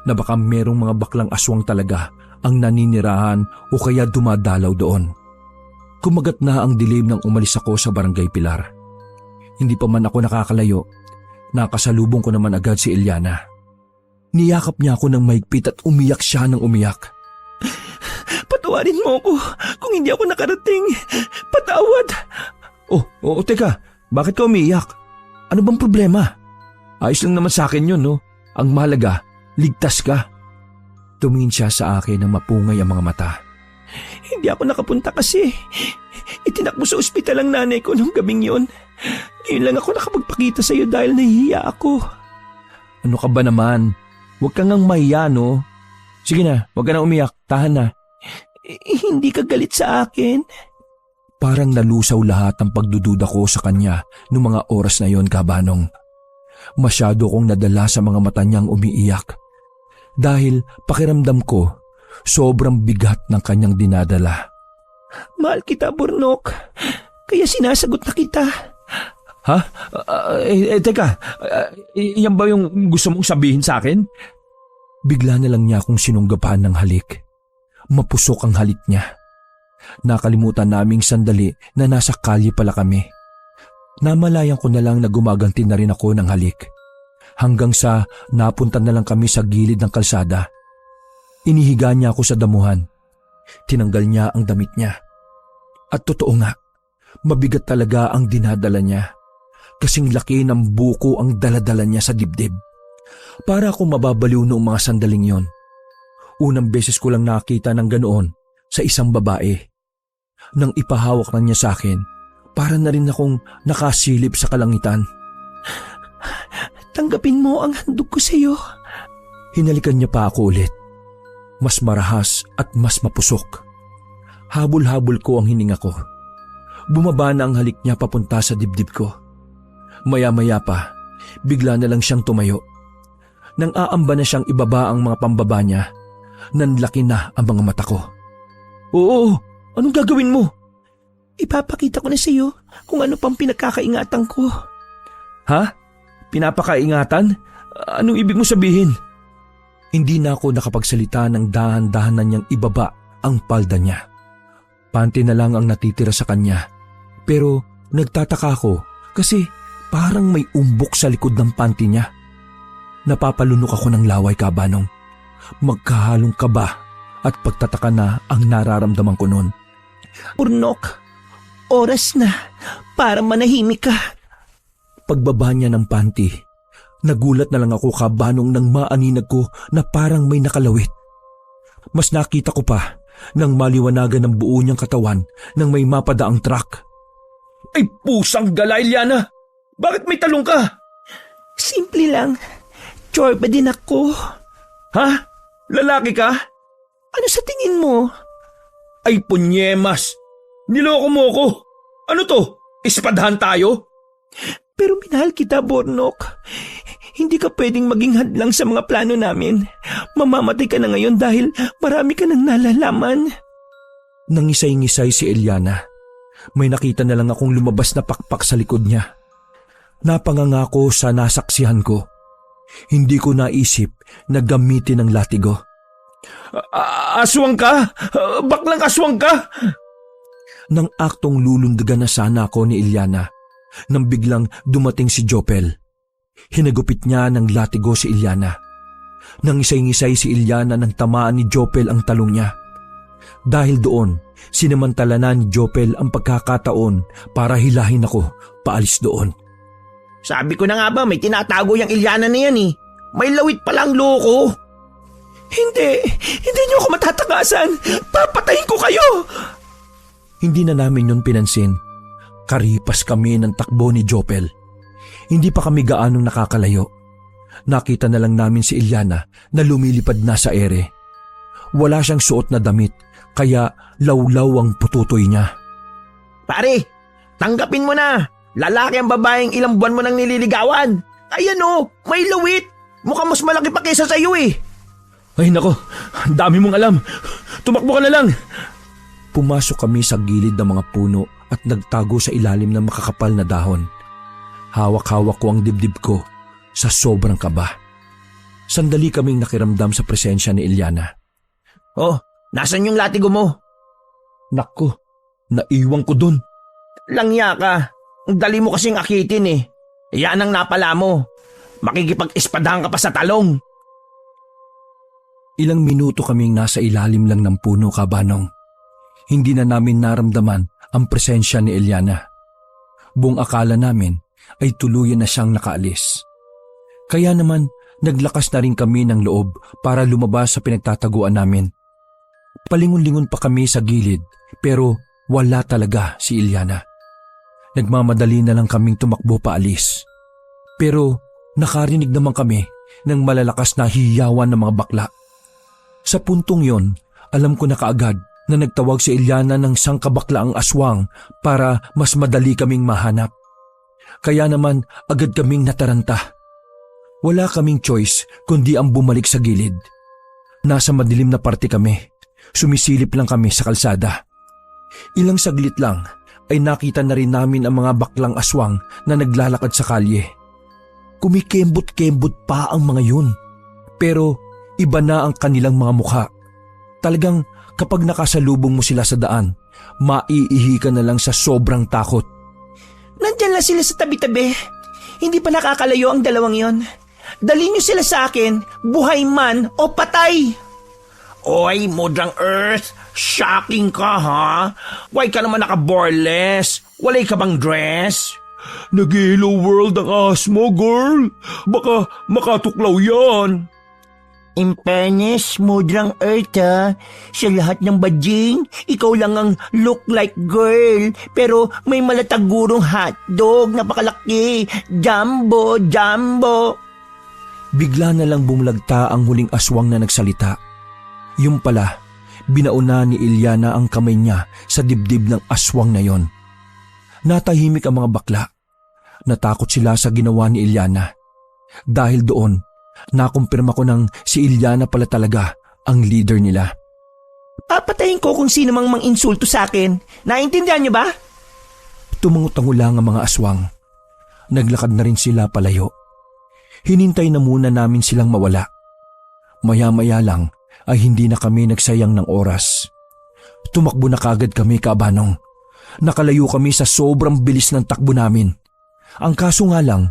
Na baka merong mga baklang aswang talaga ang naninirahan o kaya dumadalaw doon. Kumagat na ang dilim nang umalis ako sa barangay Pilar. Hindi pa man ako nakakalayo, nakasalubong ko naman agad si Eliana. Niyakap niya ako ng mahigpit at umiyak siya ng umiyak. Patawarin mo ako kung hindi ako nakarating. Patawad. Teka, bakit ka umiiyak? Ano bang problema? Ayos lang naman sa akin yun, no? Ang mahalaga, ligtas ka. Tumingin siya sa akin ng mapungay ang mga mata. Hindi ako nakapunta kasi itinakbo sa ospital ang nanay ko nung gabing yon. Ngayon lang ako nakapagpakita sa iyo dahil nahihiya ako. Ano ka ba naman? Huwag kang ngang mahiya, no? Sige na, huwag ka na umiyak. Tahan na. Hindi ka galit sa akin? Parang nalusaw lahat ang pagdududa ko sa kanya noong mga oras na yon, Kabanong. Masyado kong nadala sa mga mata niyang umiiyak. Dahil pakiramdam ko, sobrang bigat ng kanyang dinadala. Mahal kita, Bornok. Kaya sinasagot na kita. Ha? Teka, yan ba yung gusto mong sabihin sa akin? Bigla na lang niya akong sinunggapan ng halik. Mapusok ang halik niya. Nakalimutan naming sandali na nasa kalye pala kami. Namalayan ko na lang na gumaganti na rin ako ng halik. Hanggang sa napunta na lang kami sa gilid ng kalsada. Inihiga niya ako sa damuhan. Tinanggal niya ang damit niya. At totoo nga, mabigat talaga ang dinadala niya. Kasing laki ng buko ang daladala niya sa dibdib. Para akong mababaliw noong mga sandaling yon. Unang beses ko lang nakita ng ganoon sa isang babae. Nang ipahawak na niya sa akin, para na rin akong nakasilip sa kalangitan. Tanggapin mo ang handog ko sa iyo. Hinalikan niya pa ako ulit. Mas marahas at mas mapusok. Habol-habol ko ang hininga ko. Bumaba na ang halik niya papunta sa dibdib ko. Maya-maya pa, bigla na lang siyang tumayo. Nang aamba na siyang ibaba ang mga pambaba niya, nanlaki na ang mga mata ko. Oo, anong gagawin mo? Ipapakita ko na sa iyo kung ano pang pinagkakaingatan ko. Ha? Pinapakaingatan? Anong ibig mo sabihin? Hindi na ako nakapagsalita ng dahan-dahan na niyang ibaba ang palda niya. Panty na lang ang natitira sa kanya. Pero nagtataka ako kasi parang may umbok sa likod ng panty niya. Napapalunok ako ng laway, Kabanong. Magkahalong kaba at pagtataka na ang nararamdaman ko noon. Bornok, oras na para manahimik ka. Pagbaba niya ng panty, nagulat na lang ako, Kabanong, nang maaninag ko na parang may nakalawit. Mas nakita ko pa nang maliwanagan ng buo niyang katawan nang may mapadaang truck. Ay pusang gala, Eliana! Bakit may talong ka? Simple lang. Tsorba din ako. Ha? Lalaki ka? Ano sa tingin mo? Ay punyemas! Niloko mo ko! Ano to? Ispadahan tayo? Pero minahal kita, Bornok. Hindi ka pwedeng maging hadlang sa mga plano namin. Mamamatay ka na ngayon dahil marami ka nang nalalaman. Nangisay-ngisay si Eliana. May nakita na lang akong lumabas na pakpak sa likod niya. Napangangako sa nasaksihan ko. Hindi ko naisip na gamitin ang latigo. Aswang ka? Baklang aswang ka? Nang aktong lulundagan na sana ako ni Eliana, nang biglang dumating si Jopel. Hinagupit niya ng latigo si Eliana. Nang isay-ngisay si Eliana nang tamaan ni Jopel ang talong niya. Dahil doon, sinamantala na ni Jopel ang pagkakataon para hilahin ako paalis doon. Sabi ko na nga ba, may tinatago yung Eliana na yan eh. May lawit palang loko. Hindi niyo ako matatakasan. Papatayin ko kayo. Hindi na namin yun pinansin. Karipas kami ng takbo ni Jopel. Hindi pa kami gaanong nakakalayo. Nakita na lang namin si Eliana na lumilipad na sa ere. Wala siyang suot na damit, kaya lawlaw ang pututoy niya. Pare, tanggapin mo na. Lalaki ang babaeng ilang buwan mo nang nililigawan. Ayan o, may lawit. Mukhang mas malaki pa kaysa sa'yo eh. Ay nako, dami mong alam. Tumakbo ka na lang. Pumasok kami sa gilid ng mga puno at nagtago sa ilalim ng makakapal na dahon. Hawak-hawak ko ang dibdib ko sa sobrang kaba. Sandali kaming nakiramdam sa presensya ni Eliana. Oh, nasan yung latigo mo? Nako, naiwan ko dun. Langya ka. Ang dali mo kasing akitin eh. Yan ang napala mo. Makikipag-ispadahan ka pa sa talong. Ilang minuto kaming nasa ilalim lang ng puno, Kabanong. Hindi na namin naramdaman ang presensya ni Eliana. Buong akala namin ay tuluyan na siyang nakaalis. Kaya naman naglakas na rin kami ng loob para lumabas sa pinagtataguan namin. Palingon-lingon pa kami sa gilid pero wala talaga si Eliana. Nagmamadali na lang kaming tumakbo paalis. Pero nakarinig naman kami ng malalakas na hiyawan ng mga bakla. Sa puntong yon, alam ko na kaagad na nagtawag si Eliana ng sangkabaklaang aswang para mas madali kaming mahanap. Kaya naman agad kaming nataranta. Wala kaming choice kundi ang bumalik sa gilid. Nasa madilim na parte kami. Sumisilip lang kami sa kalsada. Ilang saglit lang ay nakita na rin namin ang mga baklang aswang na naglalakad sa kalye. Kumikembot-kembot pa ang mga yun. Pero iba na ang kanilang mga mukha. Talagang kapag nakasalubong mo sila sa daan, maiihi ka na lang sa sobrang takot. Nandyan lang sila sa tabi-tabi. Hindi pa nakakalayo ang dalawang yon. Dali niyo sila sa akin, buhay man o patay. Oy, Modrang Earth, shocking ka ha? Why ka naman naka-boreless? Walay ka bang dress? Nag-hello world ang ahas mo, girl. Baka makatuklaw yan. In fairness, Modrang Earth ha, sa lahat ng badjing, ikaw lang ang look like girl. Pero may malatagurong hotdog, napakalaki. Jumbo, jumbo. Bigla na lang bumulagta ang huling aswang na nagsalita. Yung pala, binauna ni Eliana ang kamay niya sa dibdib ng aswang na yon. Natahimik ang mga bakla. Natakot sila sa ginawa ni Eliana. Dahil doon, nakumpirma ko nang si Eliana pala talaga ang leader nila. Papatayin ko kung sino mang insulto sa akin. Naintindihan niyo ba? Tumangot-tango lang ang mga aswang. Naglakad na rin sila palayo. Hinintay na muna namin silang mawala. Maya-maya lang ay hindi na kami nagsayang ng oras. Tumakbo na kagad kami, Kabanong. Nakalayo kami sa sobrang bilis ng takbo namin. Ang kaso nga lang,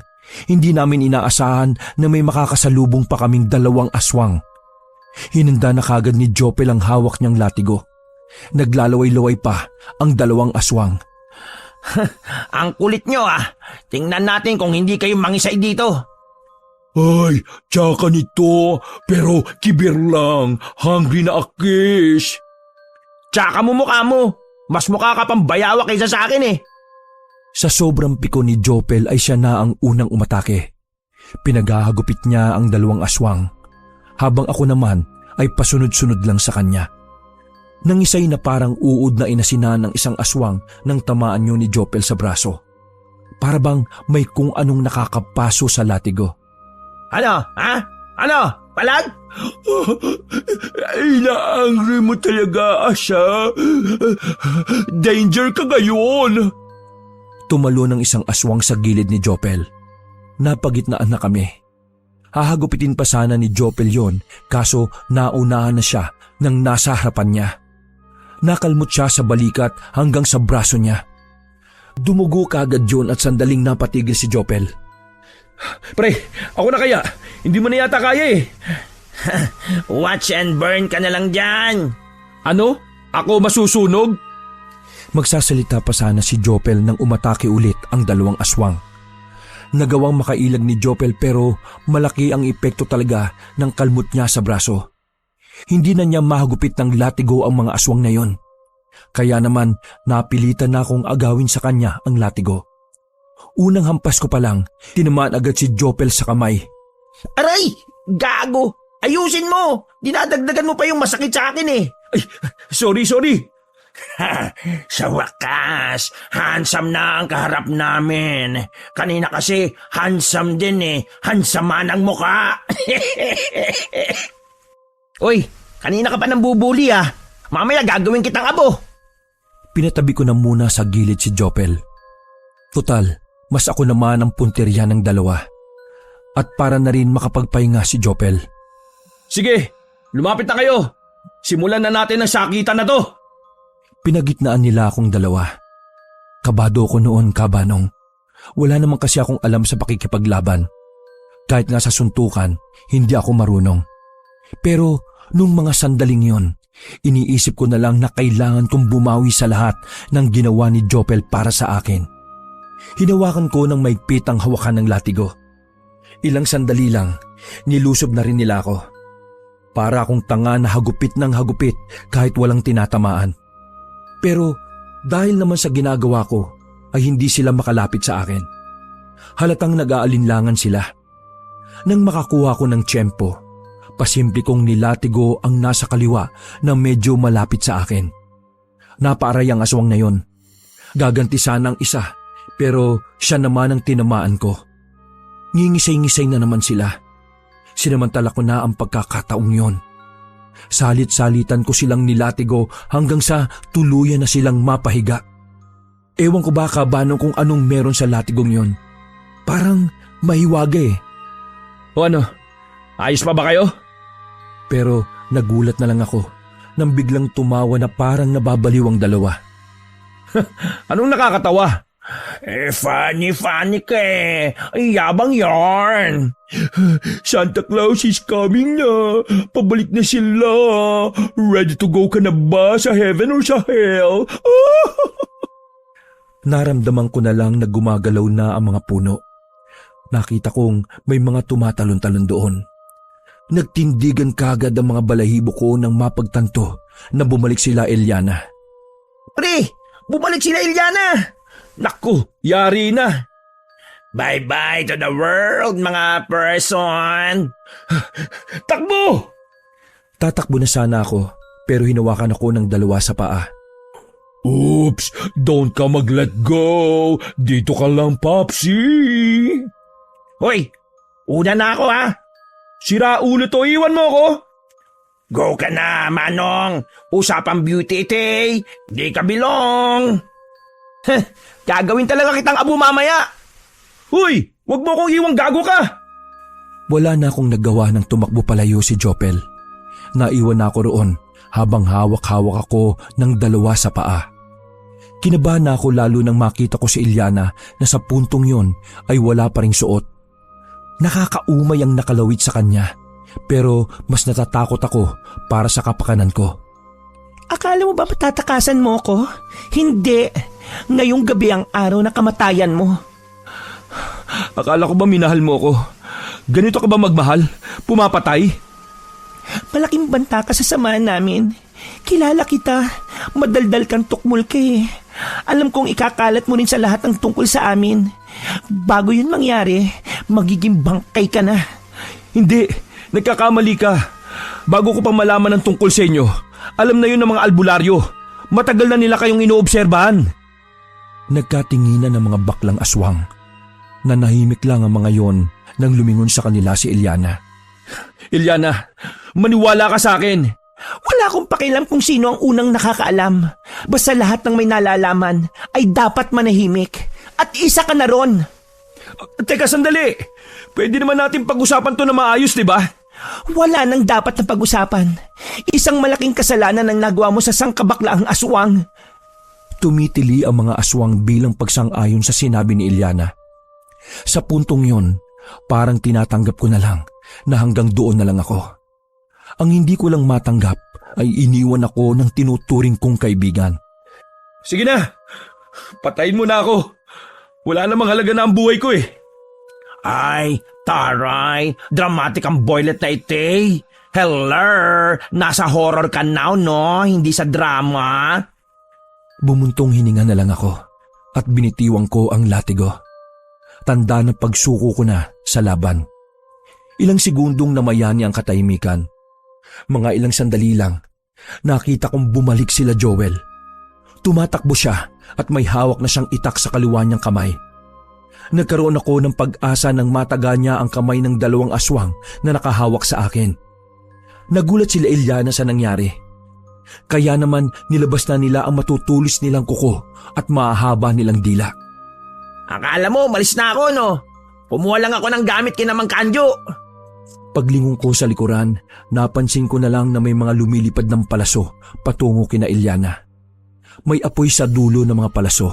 hindi namin inaasahan na may makakasalubong pa kaming dalawang aswang. Hinanda na kagad ni Jopel ang hawak niyang latigo. Naglalaway-laway pa ang dalawang aswang. Ang kulit niyo ah. Tingnan natin kung hindi kayo mangisay dito. Ay, tsaka nito, pero kibir lang, hungry na akis. Tsaka mo mukha mo. Mas mukha ka pang bayawa kaysa sa akin eh. Sa sobrang piko ni Jopel ay siya na ang unang umatake. Pinaghahagupit niya ang dalawang aswang, habang ako naman ay pasunod-sunod lang sa kanya. Nangisay na parang uod na inasinan ng isang aswang nang tamaan niyo ni Jopel sa braso. Para bang may kung anong nakakapaso sa latigo. Ano? Ha? Ano? Palag? Inaangry mo talaga, Asya. Danger ka ngayon. Tumalo ng isang aswang sa gilid ni Jopel. Napagitnaan na kami. Hahagupitin pa sana ni Jopel yon, kaso naunahan na siya nang nasa harapan niya. Nakalmot siya sa balikat hanggang sa braso niya. Dumugo kaagad yun at sandaling napatigil si Jopel. Pre, ako na kaya. Hindi mo na yata kaya eh. Watch and burn ka na lang dyan. Ano? Ako masusunog? Magsasalita pa sana si Jopel nang umatake ulit ang dalawang aswang. Nagawang makailag ni Jopel pero malaki ang epekto talaga ng kalmot niya sa braso. Hindi na niya mahagupit ng latigo ang mga aswang na yon. Kaya naman napilitan na akong agawin sa kanya ang latigo. Unang hampas ko pa lang, tinamaan agad si Jopel sa kamay. Aray! Gago! Ayusin mo! Dinadagdagan mo pa yung masakit sa akin eh. Ay, sorry. Sa wakas, handsome na ang kaharap namin. Kanina kasi handsome din eh. Handsome man ang muka. Uy, kanina ka pa nang bubuli ah. Mamaya gagawin kitang abo. Pinatabi ko na muna sa gilid si Jopel. Total, mas ako naman ang punteriya ng dalawa. At para na rin makapagpahinga si Jopel. Sige, lumapit na kayo. Simulan na natin ang sakitan na to. Pinagitnaan nila akong dalawa. Kabado ko noon, Kabanong. Wala naman kasi akong alam sa pakikipaglaban. Kahit nga sa suntukan, hindi ako marunong. Pero nung mga sandaling yon, iniisip ko na lang na kailangan kong bumawi sa lahat ng ginawa ni Jopel para sa akin. Hinawakan ko ng maigpit ang hawakan ng latigo. Ilang sandali lang, nilusob na rin nila ako. Para akong tanga na hagupit ng hagupit kahit walang tinatamaan. Pero dahil naman sa ginagawa ko, ay hindi sila makalapit sa akin. Halatang nag-aalinlangan sila. Nang makakuha ko ng tiyempo, pasimple kong nilatigo ang nasa kaliwa na medyo malapit sa akin. Napaaray ang aswang na yon. Gaganti sana ang isa, pero siya naman ang tinamaan ko. Ngingisay-ngisay na naman sila. Sinamantala ko na ang pagkakataong yon. Salit-salitan ko silang nilatigo hanggang sa tuluyan na silang mapahiga. Ewan ko ba, Kabanong, kung anong meron sa latigong yon. Parang mahiwaga eh. O ano, ayos pa ba kayo? Pero nagulat na lang ako nang biglang tumawa na parang nababaliw ang dalawa. Anong nakakatawa? Funny ka eh. Ay, yabang yarn. Santa Claus is coming na. Pabalik na sila. Ready to go ka na ba sa heaven or sa hell? Naramdaman ko na lang na gumagalaw na ang mga puno. Nakita kong may mga tumatalon-talon doon. Nagtindigan kagad ang mga balahibo ko nang mapagtanto na bumalik sila Eliana. Pre, bumalik sila Eliana. Naku, yari na. Bye-bye to the world, mga person. Takbo! Tatakbo na sana ako, pero hinawakan ako ng dalawa sa paa. Oops, don't ka mag-let go. Dito ka lang, Popsy. Hoy, una na ako ha. Sira ulo to, iwan mo ako. Go ka na, Manong. Usapang beauty ite. Di ka bilong. Gagawin talaga kitang abo mamaya. Huy, wag mo akong iwang gago ka. Wala na akong nagawa ng tumakbo palayo si Jopel. Naiwan na ako roon habang hawak-hawak ako ng dalawa sa paa. Kinabahan na ako lalo nang makita ko si Eliana na sa puntong yon ay wala pa ring suot. Nakakaumay ang nakalawit sa kanya, pero mas natatakot ako para sa kapakanan ko. Akala mo ba matatakasan mo ko? Hindi. Ngayong gabi ang araw na kamatayan mo. Akala ko ba minahal mo ako? Ganito ka ba magmahal? Pumapatay? Malaking banta ka sa samahan namin. Kilala kita. Madaldal kang tukmol ka eh. Alam kong ikakalat mo rin sa lahat ng tungkol sa amin. Bago yun mangyari, magiging bangkay ka na. Hindi, nagkakamali ka. Bago ko pa malaman ng tungkol sa inyo, alam na yun ng mga albularyo. Matagal na nila kayong inoobserbahan. Nagkatinginan ng mga baklang aswang. Nanahimik lang ang mga yon nang lumingon sa kanila si Eliana. Eliana, maniwala ka sa akin. Wala akong pakialam kung sino ang unang nakakaalam. Basta lahat ng may nalalaman ay dapat manahimik. At isa ka na ron. Teka, sandali. Pwede naman natin pag-usapan to na maayos, di ba? Wala nang dapat na pag-usapan. Isang malaking kasalanan ang nagawa mo sa sangkabaklaang aswang. Tumitili ang mga aswang bilang pagsang-ayon sa sinabi ni Eliana. Sa puntong yon, parang tinatanggap ko na lang na hanggang doon na lang ako. Ang hindi ko lang matanggap ay iniwan ako ng tinuturing kong kaibigan. Sige na, patayin mo na ako. Wala namang halaga na ang buhay ko eh. Ay, taray, dramatic ang boylet na ite. Hello, nasa horror ka now, no? Hindi sa drama. Bumuntong hininga na lang ako at binitiwang ko ang latigo. Tanda ng pagsuko ko na sa laban. Ilang segundong namayani ang katahimikan. Mga ilang sandali lang, nakita kong bumalik sila Joel. Tumatakbo siya at may hawak na siyang itak sa kaliwa niyang kamay. Nagkaroon ako ng pag-asa nang mataga niya ang kamay ng dalawang aswang na nakahawak sa akin. Nagulat sila Eliana sa nangyari. Kaya naman nilabas na nila ang matutulis nilang kuko at mahahaba nilang dila. Akala mo, malis na ako, no? Kumuha lang ako ng gamit kina Mang Kanjo. Paglingon ko sa likuran, napansin ko na lang na may mga lumilipad ng palaso patungo kina Eliana. May apoy sa dulo ng mga palaso.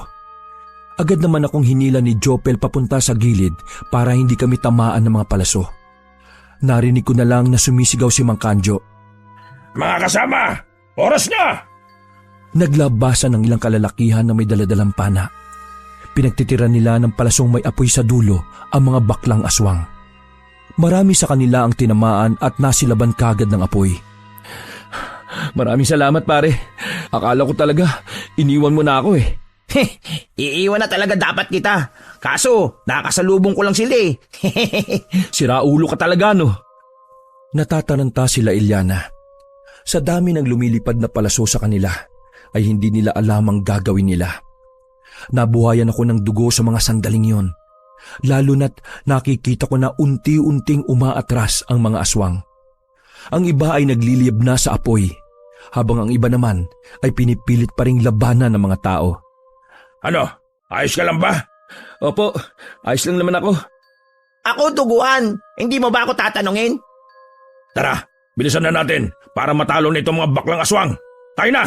Agad naman akong hinila ni Jopel papunta sa gilid para hindi kami tamaan ng mga palaso. Narinig ko na lang na sumisigaw si Mang Kanjo. Mga kasama, oras na! Naglabasan ng ilang kalalakihan na may daladalang pana. Pinagtitira nila ng palasong may apoy sa dulo ang mga baklang aswang. Marami sa kanila ang tinamaan at nasilaban kagad ng apoy. Maraming salamat pare. Akala ko talaga iniwan mo na ako eh. Iiwan na talaga dapat kita. Kaso, nakasalubong ko lang sila eh. Sira ulo ka talaga no. Natataranta sila Eliana. Sa dami ng lumilipad na palaso sa kanila, ay hindi nila alam ang gagawin nila. Nabuhayan ako ng dugo sa mga sandaling yon. Lalo na't nakikita ko na unti-unting umaatras ang mga aswang. Ang iba ay nagliliyab na sa apoy, habang ang iba naman ay pinipilit pa ring labanan ng mga tao. Ano? Ayos ka lang ba? Opo, ayos lang naman ako. Ako duguan, hindi mo ba ako tatanungin? Tara, bilisan na natin para matalo nito mga baklang aswang. Tayo na!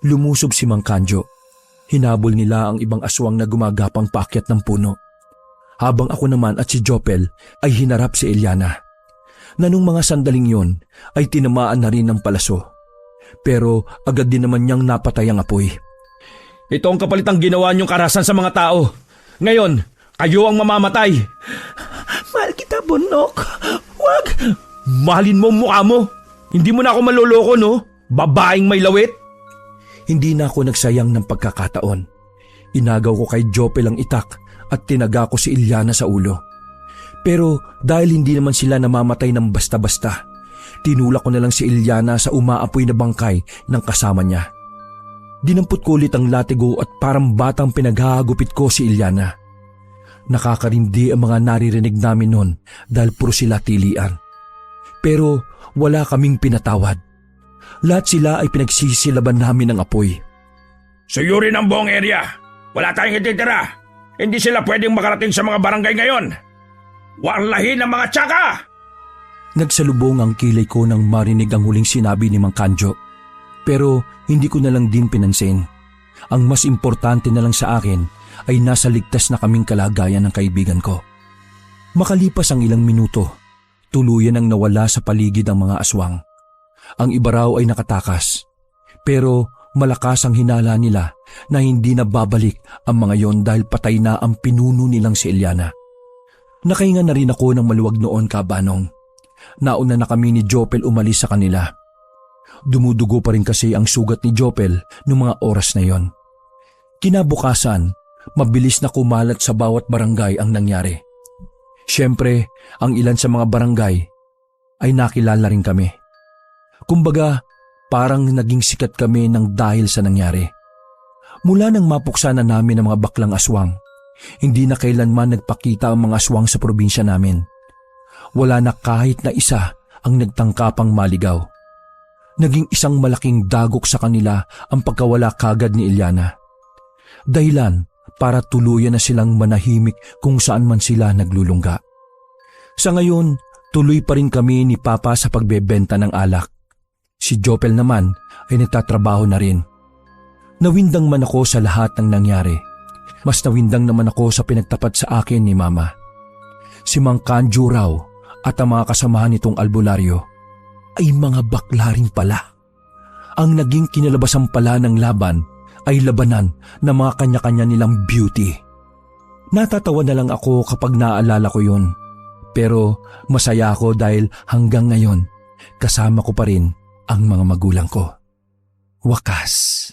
Lumusob si Mang Kanjo. Hinabol nila ang ibang aswang na gumagapang paakyat ng puno. Habang ako naman at si Jopel ay hinarap si Eliana. Na nung mga sandaling yon ay tinamaan na rin ng palaso. Pero agad din naman niyang napatay ang apoy. Ito ang kapalitang ginawa niyong karahasan sa mga tao. Ngayon, kayo ang mamamatay. Mahal kita, Bunok. Wag! Mahalin mo ang mukha mo. Hindi mo na ako maloloko, no? Babaeng may lawit. Hindi na ako nagsayang ng pagkakataon. Inagaw ko kay Jopel ang itak at tinaga ko si Eliana sa ulo. Pero dahil hindi naman sila namamatay ng basta-basta, tinulak ko na lang si Eliana sa umaapoy na bangkay ng kasama niya. Dinampot ko ulit ang latigo at parang batang pinaghahagupit ko si Eliana. Nakakarindi ang mga naririnig namin noon dahil puro sila tilian. Pero wala kaming pinatawad. Lahat sila ay pinagsisilaban namin ng apoy. Suyurin ang buong area. Wala tayong ititira. Hindi sila pwedeng makarating sa mga barangay ngayon. Warlahin ang mga tsaka! Nagsalubong ang kilay ko nang marinig ang huling sinabi ni Mang Kanjo. Pero hindi ko na lang din pinansin. Ang mas importante na lang sa akin ay nasa ligtas na kaming kalagayan ng kaibigan ko. Makalipas ang ilang minuto, tuluyan ang nawala sa paligid ang mga aswang. Ang iba raw ay nakatakas. Pero malakas ang hinala nila na hindi na babalik ang mga yon dahil patay na ang pinuno nilang si Eliana. Nakahinga na rin ako ng maluwag noon, Kabanong. Nauna na kami ni Jopel umalis sa kanila. Dumudugo pa rin kasi ang sugat ni Jopel noong mga oras na yon. Kinabukasan, mabilis na kumalat sa bawat barangay ang nangyari. Siyempre, ang ilan sa mga barangay ay nakilala rin kami. Kumbaga, parang naging sikat kami ng dahil sa nangyari. Mula nang mapuksa na namin ang mga baklang aswang, hindi na kailanman nagpakita ang mga aswang sa probinsya namin. Wala na kahit na isa ang nagtangkapang maligaw. Naging isang malaking dagok sa kanila ang pagkawala kagad ni Eliana. Dahilan para tuluyan na silang manahimik kung saan man sila naglulungga. Sa ngayon, tuloy pa rin kami ni Papa sa pagbebenta ng alak. Si Jopel naman ay nagtatrabaho na rin. Nawindang man ako sa lahat ng nangyari. Mas nawindang naman ako sa pinagtapat sa akin ni Mama. Si Mang Kanju raw at ang mga kasamahan nitong albularyo ay mga bakla rin pala. Ang naging kinalabasan pala ng laban ay labanan ng mga kanya-kanya nilang beauty. Natatawa na lang ako kapag naaalala ko yun. Pero masaya ako dahil hanggang ngayon kasama ko pa rin ang mga magulang ko. Wakas.